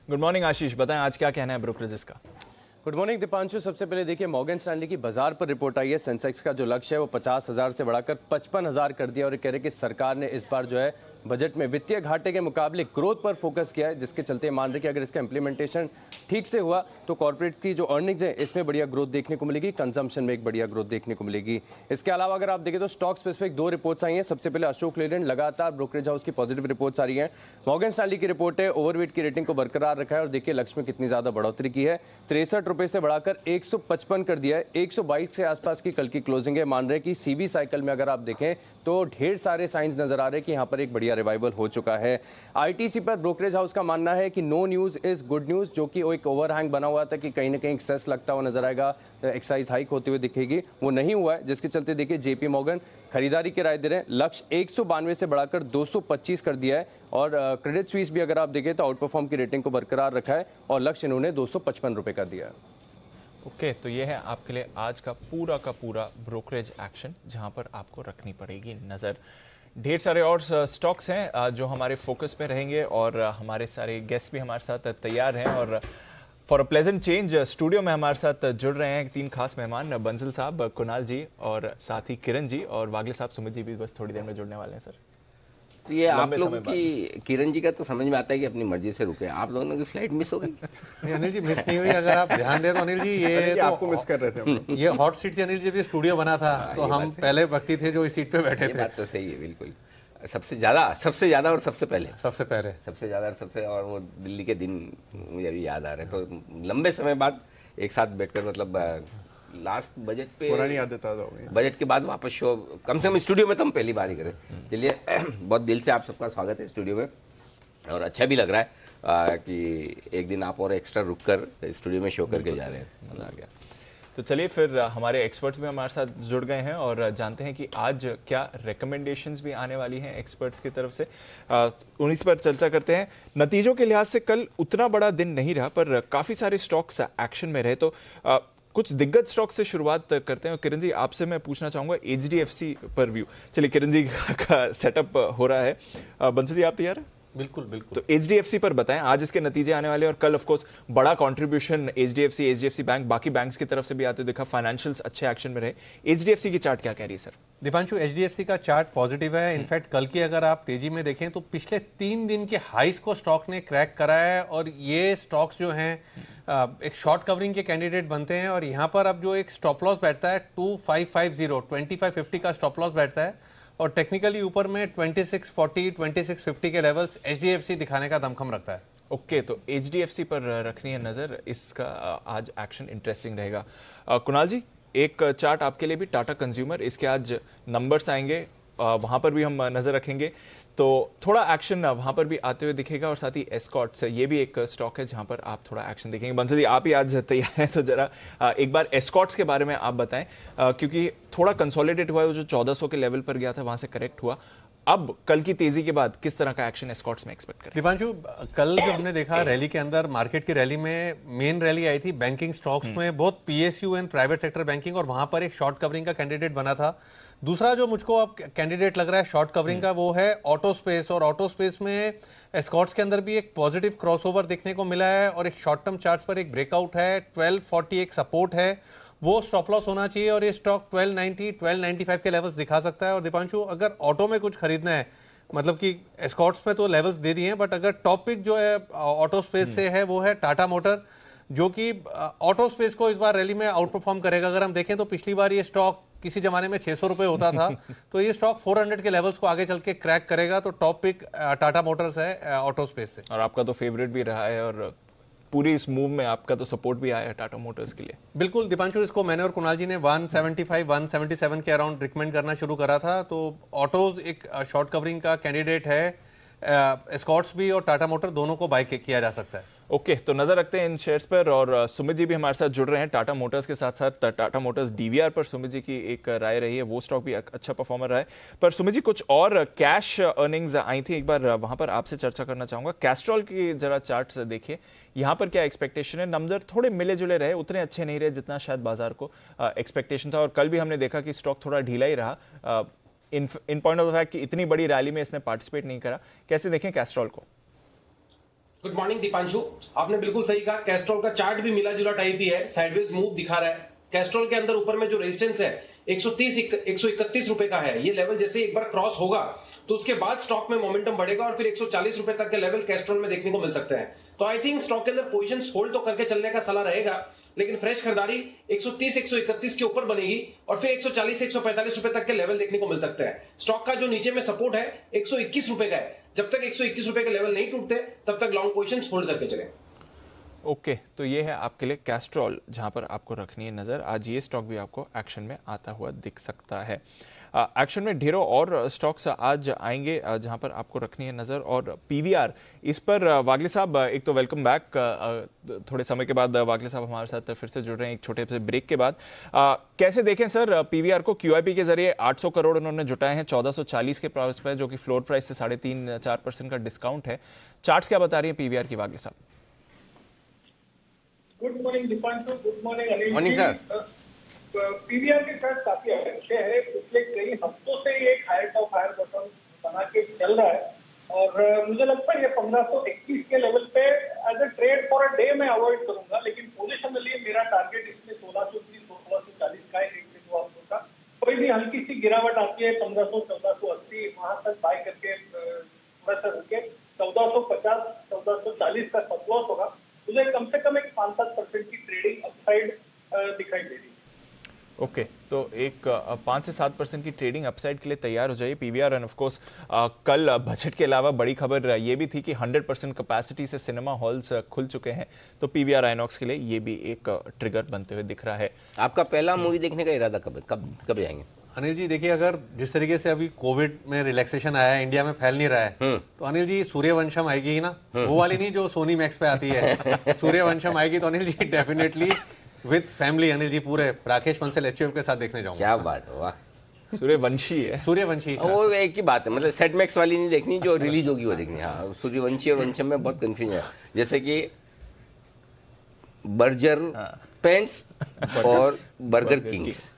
गुड मॉर्निंग आशीष, बताएं आज क्या कहना है ब्रोकरेजेस का। Good morning Deepanshu. सबसे पहले देखिए मॉर्गन स्टैनली की बाजार पर रिपोर्ट आई है। सेंसेक्स का जो लक्ष्य है वो 50,000 से बढ़ाकर 55,000 कर दिया और ये कह रहे कि सरकार ने इस बार जो है बजट में वित्तीय घाटे के मुकाबले ग्रोथ पर फोकस किया है, जिसके चलते मान रहे कि अगर इसका इंप्लीमेंटेशन ठीक से हुआ तो कॉर्पोरेट की जो अर्निंग्स है इसमें बढ़िया ग्रोथ देखने को मिलेगी, कंजम्पशन में एक बढ़िया ग्रोथ देखने को मिलेगी। इसके अलावा अगर आप देखें तो स्टॉक स्पेसिफिक 2 रिपोर्ट्स आई हैं। सबसे पहले अशोक लेलैंड, लगातार ब्रोकरेज हाउस की पॉजिटिव रिपोर्ट्स आ रही हैं। मॉर्गन स्टैनली की रिपोर्ट है ओवरवेट की रेटिंग को बरकरार रखा है और देखिए लक्ष्य में कितनी ज्यादा बढ़ोतरी की है, 63 रुपए से बढ़ाकर 155 कर दिया है। 122 के आसपास की कल की क्लोजिंग है। मान रहे कि सीवी साइकिल में अगर आप देखें तो ढेर सारे साइंस नजर आ रहे हैं कि यहाँ पर एक बढ़िया रिवाइवल हो चुका है। आईटीसी पर ब्रोकरेज हाउस का मानना है कि no news is good news, जो कि एक ओवरहैंग बना हुआ था कि कहीं ना कहीं एक्सेस लगता हुआ नजर आएगा, एक्साइज हाइक होते हुए दिखेगी, वो नहीं हुआ है, जिसके चलते देखिए जेपी मॉर्गन खरीदारी की राय दे रहे हैं। लक्ष्य 192 से बढ़ाकर 225 कर दिया है और क्रेडिट स्विस भी अगर आप देखें तो आउट परफॉर्म की रेटिंग को बरकरार रखा है और लक्ष्य इन्होंने 255 रुपए कर दिया है। ओके, तो ये है आपके लिए आज का पूरा ब्रोकरेज एक्शन, जहां पर आपको रखनी पड़ेगी नज़र। ढेर सारे और स्टॉक्स हैं जो हमारे फोकस पे रहेंगे और हमारे सारे गेस्ट भी हमारे साथ तैयार हैं और for a pleasant change studio में हमारे साथ जुड़ रहे हैं 3 खास मेहमान, बंसल साहब, कुणाल जी और साथ ही किरण जी, और वागले साहब, सुमित जी भी बस थोड़ी देर में जुड़ने वाले हैं। सर, तो ये आप लोगों की किरण जी का तो समझ में आता है कि अपनी मर्जी से रुके, आप लोगों की फ्लाइट मिस हो गई। अनिल जी मिस नहीं हुई, अगर आप ध्यान दें तो अनिल जी ये तो आपको मिस कर रहे थे हम लोग। ये हॉट सीट थी अनिल जी, भी स्टूडियो बना था तो हम पहले व्यक्ति थे जो इस सीट पे बैठे ये थे। बात तो सही है, बिल्कुल। सबसे ज्यादा और सबसे ज्यादा और सबसे ज्यादा और सबसे, और वो दिल्ली के दिन मुझे अभी याद आ रहे हैं। तो लंबे समय बाद एक साथ बैठकर, मतलब लास्ट बजट पे, पुरानी यादें ताज़ा हो गई। बजट के बाद वापस शो, कम से कम स्टूडियो में तो हम पहली बार ही करें। चलिए, बहुत दिल से आप सबका स्वागत है स्टूडियो में और अच्छा भी लग रहा है कि एक दिन आप और एक्स्ट्रा रुक कर स्टूडियो में शो करके जा रहे हैं, मजा आ गया। तो चलिए फिर हमारे एक्सपर्ट्स भी हमारे साथ जुड़ गए हैं और जानते हैं कि आज क्या रिकमेंडेशंस भी आने वाली हैं एक्सपर्ट्स की तरफ से, उन्हीं पर चर्चा करते हैं। नतीजों के लिहाज से कल उतना बड़ा दिन नहीं रहा, पर काफ़ी सारे स्टॉक्स एक्शन में रहे, तो कुछ दिग्गज स्टॉक से शुरुआत करते हैं। और किरण जी, आपसे मैं पूछना चाहूँगा HDFC पर व्यू। चलिए, किरण जी का सेटअप हो रहा है, बंसल जी आप तैयार हैं? बिल्कुल बिल्कुल। तो HDFC पर बताएं, आज इसके नतीजे आने वाले, और कल ऑफ कोर्स बड़ा कंट्रीब्यूशन HDFC बैंक, बाकी बैंक्स की तरफ से भी आते दिखा, फाइनेंशियल्स अच्छे एक्शन में रहे। HDFC की चार्ट क्या कह रही है सर? दीपांशु, HDFC का चार्ट पॉजिटिव है। इनफैक्ट कल की अगर आप तेजी में देखें तो पिछले 3 दिन के हाइस को स्टॉक ने क्रैक करा है और ये स्टॉक्स जो हैं एक शॉर्ट कवरिंग के कैंडिडेट बनते हैं। और यहाँ पर अब जो एक स्टॉप लॉस बैठता है 2550 2550 का स्टॉप लॉस बैठता है और टेक्निकली ऊपर में 2640 2650 के लेवल्स HDFC दिखाने का दमखम रखता है। ओके, तो HDFC पर रखनी है नजर, इसका आज एक्शन इंटरेस्टिंग रहेगा। कुणाल जी, एक चार्ट आपके लिए भी, टाटा कंज्यूमर, इसके आज नंबर्स आएंगे, वहां पर भी हम नजर रखेंगे, तो थोड़ा एक्शन वहां पर भी आते हुए दिखेगा। और साथ ही एस्कॉर्ट्स, ये भी एक स्टॉक है जहां पर आप थोड़ा एक्शन देखेंगे। बंसल जी, आप ही आज तैयार हैं, तो जरा एक बार एस्कॉर्ट्स के बारे में आप बताएं, क्योंकि थोड़ा कंसोलिडेट हुआ है, जो 1400 के लेवल पर गया था वहां से करेक्ट हुआ। अब कल की तेजी के बाद किस तरह का एक्शन एस्कॉर्ट्स में एक्सपेक्ट करें? दीपांशु, कल जो हमने देखा रैली के अंदर, मार्केट की रैली में मेन रैली आई थी बैंकिंग स्टॉक्स में, बहुत PSU and private sector banking, और वहां पर एक शॉर्ट कवरिंग का कैंडिडेट बना था दूसरा जो मुझको अब कैंडिडेट लग रहा है शॉर्ट कवरिंग का वो है ऑटो स्पेस, और ऑटो स्पेस में एस्कॉर्ट्स के अंदर भी एक पॉजिटिव क्रॉसओवर देखने को मिला है और एक शॉर्ट टर्म चार्ट पर एक ब्रेकआउट है। 1240 एक सपोर्ट है, वो स्टॉप लॉस होना चाहिए और ये स्टॉक 1290 1295 के लेवल्स दिखा सकता है। और दीपांशु, अगर ऑटो में कुछ खरीदना है, मतलब कि एस्कॉर्ट्स में तो लेवल्स दे दिए हैं, बट अगर टॉपिक जो है ऑटो स्पेस से है वो है टाटा मोटर, जो कि ऑटो स्पेस को इस बार रैली में आउट परफॉर्म करेगा। अगर हम देखें तो पिछली बार ये स्टॉक किसी जमाने में 600 रुपए होता था तो ये स्टॉक 400 के लेवल्स को आगे चल के क्रैक करेगा। तो टॉप पिक टाटा मोटर्स है ऑटो स्पेस से, और आपका तो फेवरेट भी रहा है और पूरी इस मूव में आपका तो सपोर्ट भी आया है टाटा मोटर्स के लिए। बिल्कुल दीपांशु, इसको मैंने और कुणाल जी ने 175 177 के अराउंड रिकमेंड करना शुरू करा था। तो ऑटोज एक शॉर्ट कवरिंग का कैंडिडेट है, एस्कॉर्ट्स भी और टाटा मोटर दोनों को बाय किया जा सकता है। ओके, तो नजर रखते हैं इन शेयर्स पर। और सुमित जी भी हमारे साथ जुड़ रहे हैं टाटा मोटर्स के साथ साथ। टाटा मोटर्स डीवीआर पर सुमित जी की एक राय रही है, वो स्टॉक भी अच्छा परफॉर्मर रहा है। पर सुमित जी, कुछ और कैश अर्निंग्स आई थी, एक बार वहां पर आपसे चर्चा करना चाहूंगा। कैस्ट्रॉल की जरा चार्ट देखिए, यहाँ पर क्या एक्सपेक्टेशन है? नंबर थोड़े मिले जुले रहे, उतने अच्छे नहीं रहे जितना शायद बाजार को एक्सपेक्टेशन था। और कल भी हमने देखा कि स्टॉक थोड़ा ढीला ही रहा इन पॉइंट ऑफ फैक्ट कि इतनी बड़ी रैली में इसने पार्टिसिपेट नहीं करा। कैसे देखें कैस्ट्रॉल को? गुड मॉर्निंग दीपांशु, आपने बिल्कुल सही कहा। कैस्ट्रॉल का चार्ट भी मिला जुला टाइप ही है, साइडवेज मूव दिखा रहा है। कैस्ट्रॉल के अंदर ऊपर में जो रेजिस्टेंस है 131 रुपए का है, ये लेवल जैसे एक बार क्रॉस होगा तो उसके बाद स्टॉक में मोमेंटम बढ़ेगा और फिर 140 रुपए तक के लेवल कैस्ट्रॉल में देखने को मिल सकते हैं। तो आई थिंक स्टॉक के अंदर पोजीशन होल्ड तो करके चलने का सलाह रहेगा, लेकिन फ्रेश खरीदारी 130 131 के ऊपर बनेगी और फिर 140 145 रुपए तक के लेवल देखने को मिल सकते हैं। स्टॉक का जो नीचे में सपोर्ट है 121 रुपए का है, जब तक 121 रुपए के लेवल नहीं टूटते तब तक लॉन्ग पोजीशंस होल्ड करके चलें। ओके, तो ये है आपके लिए कैस्ट्रॉल, जहां पर आपको रखनी है नजर। आज ये स्टॉक भी आपको एक्शन में आता हुआ दिख सकता है। एक्शन में ढेरों और स्टॉक्स आज आएंगे जहां पर आपको रखनी है नजर। और पीवीआर, इस पर वागले साहब एक तो वेलकम बैक, थोड़े समय के बाद वागले साहब हमारे साथ फिर से जुड़ रहे हैं एक छोटे से ब्रेक के बाद। कैसे देखें सर पीवीआर को? क्यूआईपी के जरिए 800 करोड़ उन्होंने जुटाए हैं 1440 के प्राइस पर, जो कि फ्लोर प्राइस से 3.5-4% का डिस्काउंट है। चार्ट्स क्या बता रही है पीवीआर की, वागले साहब? Good morning Deepanshu, good morning Anil. Morning sir. PVR के साथ काफी अच्छे है, पिछले कई हफ्तों से ये एक हायर टॉप हायर बॉटम बना के चल रहा है और मुझे लगता है ये 1521 के लेवल पे as a trade for a day मैं अवॉइड करूंगा, लेकिन पोजिशनली मेरा टारगेट इसमें 1630 1640 का है, 1 से 2 हफ्तों का। कोई भी हल्की सी गिरावट आती है 1500 1480 वहां तक बाय करके थोड़ा सा रुके, 1450 1440 का स्टॉप लॉस होगा। मुझे कम से कम एक 5-7% की ट्रेडिंग अपसाइड दिखाई दे रही है। ओके, तो एक 5 से 7% की ट्रेडिंग अपसाइड के लिए तैयार हो जाइए पीवीआर। एंड ऑफ कोर्स कल बजट के अलावा बड़ी खबर ये भी थी कि 100% कैपेसिटी से सिनेमा हॉल्स खुल चुके हैं, तो पीवीआर आइनॉक्स के लिए ये भी एक ट्रिगर बनते हुए दिख रहा है। आपका पहला मूवी देखने का इरादा कब जाएंगे? अनिल जी देखिए, अगर जिस तरीके से अभी कोविड में रिलैक्सेशन आया है, इंडिया में फैल नहीं रहा है, तो अनिल जी सूर्यवंशम आएगी ही ना, वो वाली नहीं जो सोनी मैक्स पे आती है। सूर्यवंशम आएगी तो Anil ji definitely with family Anil ji पूरे राकेश पंसल एचयूएफ के साथ देखने जाऊंगा। क्या बात है, वाह। सूर्यवंशी है, सूर्यवंशी वो एक ही बात है, मतलब सेट मैक्स वाली नहीं देखनी, जो रिलीज होगी वो देखनी। हाँ, सूर्यवंशी और वंशम में बहुत कंफ्यूजन है, जैसे कि बर्जर पेंट्स और बर्गर किंग्स,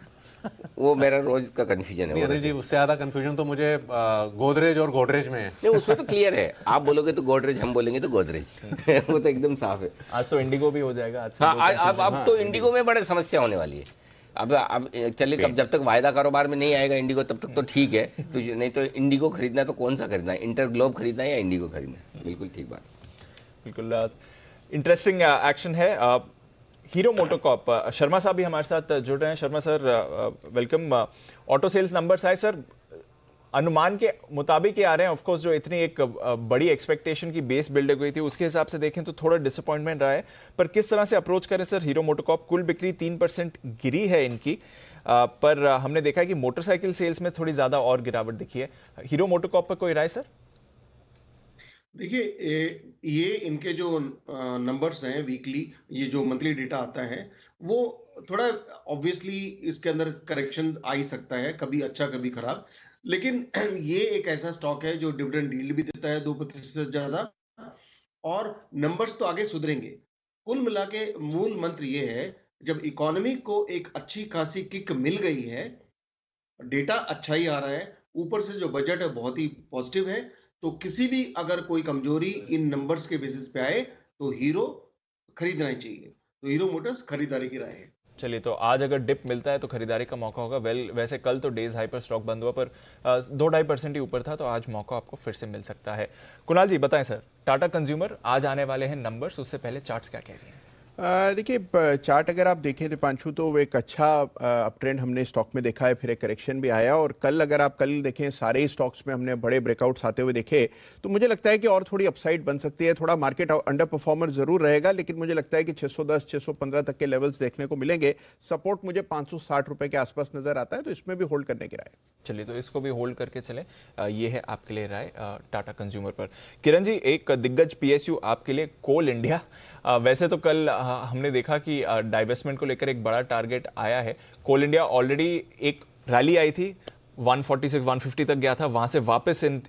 वो मेरा रोज का कंफ्यूजन है। अनिल जी उससे ज्यादा कंफ्यूजन तो मुझे गोदरेज और गोदरेज में है। नहीं, उसमें तो क्लियर है, आप बोलोगे तो गोदरेज, हम बोलेंगे तो गोदरेज। वो तो एकदम साफ है। आज तो इंडिगो भी हो जाएगा। आज से हाँ, अब तो इंडिगो में बड़े समस्या होने वाली है। अब चलिए, कब जब तक वायदा कारोबार में नहीं आएगा इंडिगो तब तक तो ठीक है, तो नहीं तो इंडिगो खरीदना है तो कौन सा खरीदना है, इंटरग्लोब खरीदना है या इंडिगो खरीदना है? बिल्कुल ठीक बात। बिल्कुल इंटरेस्टिंग एक्शन है। हीरो मोटोकॉर्प, शर्मा साहब भी हमारे साथ जुड़ रहे हैं। Sharma sir welcome. Auto sales numbers आए सर, अनुमान के मुताबिक ये आ रहे हैं। ऑफ कोर्स जो इतनी एक बड़ी एक्सपेक्टेशन की बेस बिल्ड हुई थी उसके हिसाब से देखें तो थोड़ा डिसअपॉइंटमेंट रहा है, पर किस तरह से अप्रोच करें सर हीरो मोटोकॉर्प? कुल बिक्री 3% गिरी है इनकी, पर हमने देखा है कि मोटरसाइकिल सेल्स में थोड़ी ज्यादा और गिरावट दिखी है। हीरो मोटोकॉर्प पर कोई राय सर? देखिए ये इनके जो नंबर्स हैं वीकली, ये जो मंथली डेटा आता है वो थोड़ा ऑब्वियसली इसके अंदर करेक्शंस आ ही सकता है, कभी अच्छा कभी खराब, लेकिन ये एक ऐसा स्टॉक है जो डिविडेंड यील्ड भी देता है 2% से ज्यादा, और नंबर्स तो आगे सुधरेंगे। कुल मिला के मूल मंत्र ये है, जब इकोनॉमी को एक अच्छी खासी किक मिल गई है डेटा अच्छा ही आ रहा है, ऊपर से जो बजट है बहुत ही पॉजिटिव है। तो किसी भी अगर कोई कमजोरी इन नंबर्स के बेसिस पे आए तो हीरो खरीदना ही चाहिए। तो हीरो मोटर्स खरीदारी की राय है। चलिए, तो आज अगर डिप मिलता है तो खरीदारी का मौका होगा। वैसे कल तो डेज हाई पर स्टॉक बंद हुआ, पर 2-2.5% ही ऊपर था, तो आज मौका आपको फिर से मिल सकता है। कुणाल जी बताएं सर, टाटा कंज्यूमर आज आने वाले हैं नंबर्स, उससे पहले चार्ट्स क्या कह रही हैं? देखिए, चार्ट अगर आप देखें दीपांशु तो वो एक अच्छा अप ट्रेंड हमने स्टॉक में देखा है, फिर एक करेक्शन भी आया, और कल अगर आप कल देखें सारे ही स्टॉक्स में हमने बड़े ब्रेकआउट्स आते हुए देखे, तो मुझे लगता है कि और थोड़ी अपसाइड बन सकती है। थोड़ा मार्केट अंडर परफॉर्मर जरूर रहेगा, लेकिन मुझे लगता है कि 610 615 तक के लेवल्स देखने को मिलेंगे। सपोर्ट मुझे 560 रुपए के आसपास नजर आता है, तो इसमें भी होल्ड करने की राय। चलिए, तो इसको भी होल्ड करके चलें, ये है आपके लिए राय टाटा कंज्यूमर पर। किरण जी, एक दिग्गज पीएसयू आपके लिए कोल इंडिया। वैसे तो कल हमने देखा कि डाइवेस्टमेंट को लेकर एक बड़ा टारगेट आया है। कोल इंडिया ऑलरेडी एक रैली आई थी, 146 150 तक गया था, वहां से वापस इन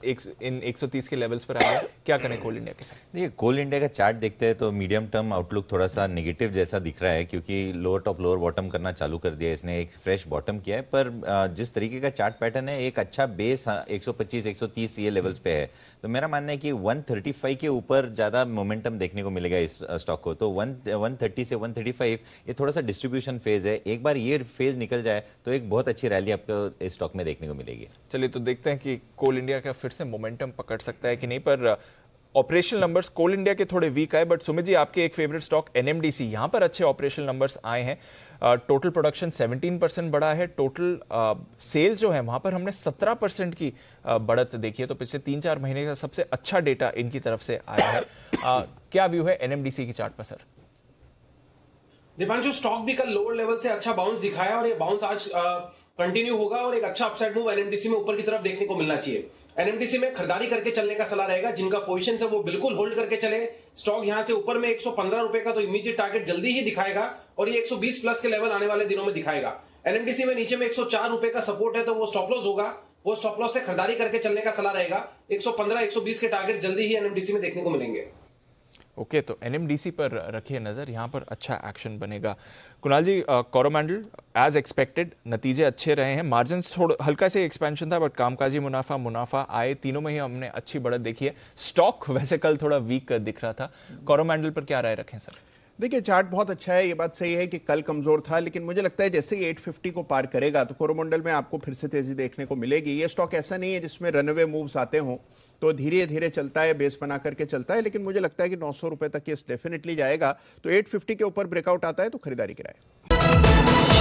130 के लेवल्स पर आ गया। क्या करें कोल इंडिया के साथ? देखिए, कोल इंडिया का चार्ट देखते हैं तो मीडियम टर्म आउटलुक थोड़ा सा नेगेटिव जैसा दिख रहा है, क्योंकि लोअर टॉप लोअर बॉटम करना चालू कर दिया, इसने एक फ्रेश बॉटम किया है। पर जिस तरीके का चार्ट पैटर्न है, एक अच्छा बेस 125 130 ये लेवल्स पे है, तो मेरा मानना है कि 135 के ऊपर ज्यादा मोमेंटम देखने को मिलेगा इस स्टॉक को। तो 130 से 135 ये थोड़ा सा डिस्ट्रीब्यूशन फेज है, एक बार ये फेज निकल जाए तो एक बहुत अच्छी रैली आपको इस स्टॉक में देखने को मिलेगी। चलिए, तो देखते हैं कि कोल इंडिया का फिर से मोमेंटम पकड़ सकता है कि नहीं। पर ऑपरेशनल नंबर्स कोल इंडिया के थोड़े वीक आए, बट सुमित जी आपके एक फेवरेट स्टॉक एनएमडीसी, यहां पर अच्छे ऑपरेशनल नंबर्स आए हैं। टोटल प्रोडक्शन 17% बढ़ा है, टोटल सेल्स जो है वहां पर हमने 17% की बढ़त देखी है। तो पिछले 3-4 महीने का सबसे अच्छा डेटा इनकी तरफ से आया है। क्या व्यू है एनएमडीसी की चार्ट पर सर? दीपांशु, स्टॉक भी कल लोअर लेवल से अच्छा बाउंस दिखाया और ये बाउंस आज कंटिन्यू होगा और एक अच्छा अपसाइड मूव एनएमडीसी में ऊपर की तरफ देखने को मिलना चाहिए। एनएमडीसी में खरीदारी करके चलने का सलाह रहेगा, जिनका पोजीशन है वो बिल्कुल होल्ड करके चले। स्टॉक यहां से ऊपर में 115 रुपए का तो इमीडिएट टारगेट जल्दी ही दिखाएगा और ये 120 प्लस के लेवल आने वाले दिनों में दिखाएगा। एनएमडीसी में नीचे में 104 रुपए का सपोर्ट है, तो वो स्टॉप लॉस होगा, वो स्टॉप लॉस से खरीदारी करके चलने का सलाह रहेगा। 115 120 के टारगेट जल्दी ही एनएमडीसी में देखने को मिलेंगे। ओके, तो एनएमडीसी पर रखिए नजर, यहां पर अच्छा एक्शन बनेगा। कुणाल जी, कोरोमंडल एज एक्सपेक्टेड नतीजे अच्छे रहे हैं, मार्जिन थोड़ा हल्का से एक्सपेंशन था, बट कामकाजी मुनाफा आए, तीनों में ही हमने अच्छी बढ़त देखी है। स्टॉक वैसे कल थोड़ा वीक दिख रहा था, कोरोमंडल पर क्या राय रखें सर? देखिए, चार्ट बहुत अच्छा है, ये बात सही है कि कल कमजोर था, लेकिन मुझे लगता है जैसे ही 850 को पार करेगा तो कोरोमंडल में आपको फिर से तेजी देखने को मिलेगी। ये स्टॉक ऐसा नहीं है जिसमें रनअवे मूव्स आते हों, तो धीरे धीरे चलता है, बेस बना करके चलता है, लेकिन मुझे लगता है कि 900 रुपए तक ये डेफिनेटली जाएगा। तो 850 के ऊपर ब्रेकआउट आता है तो खरीदारी की राय।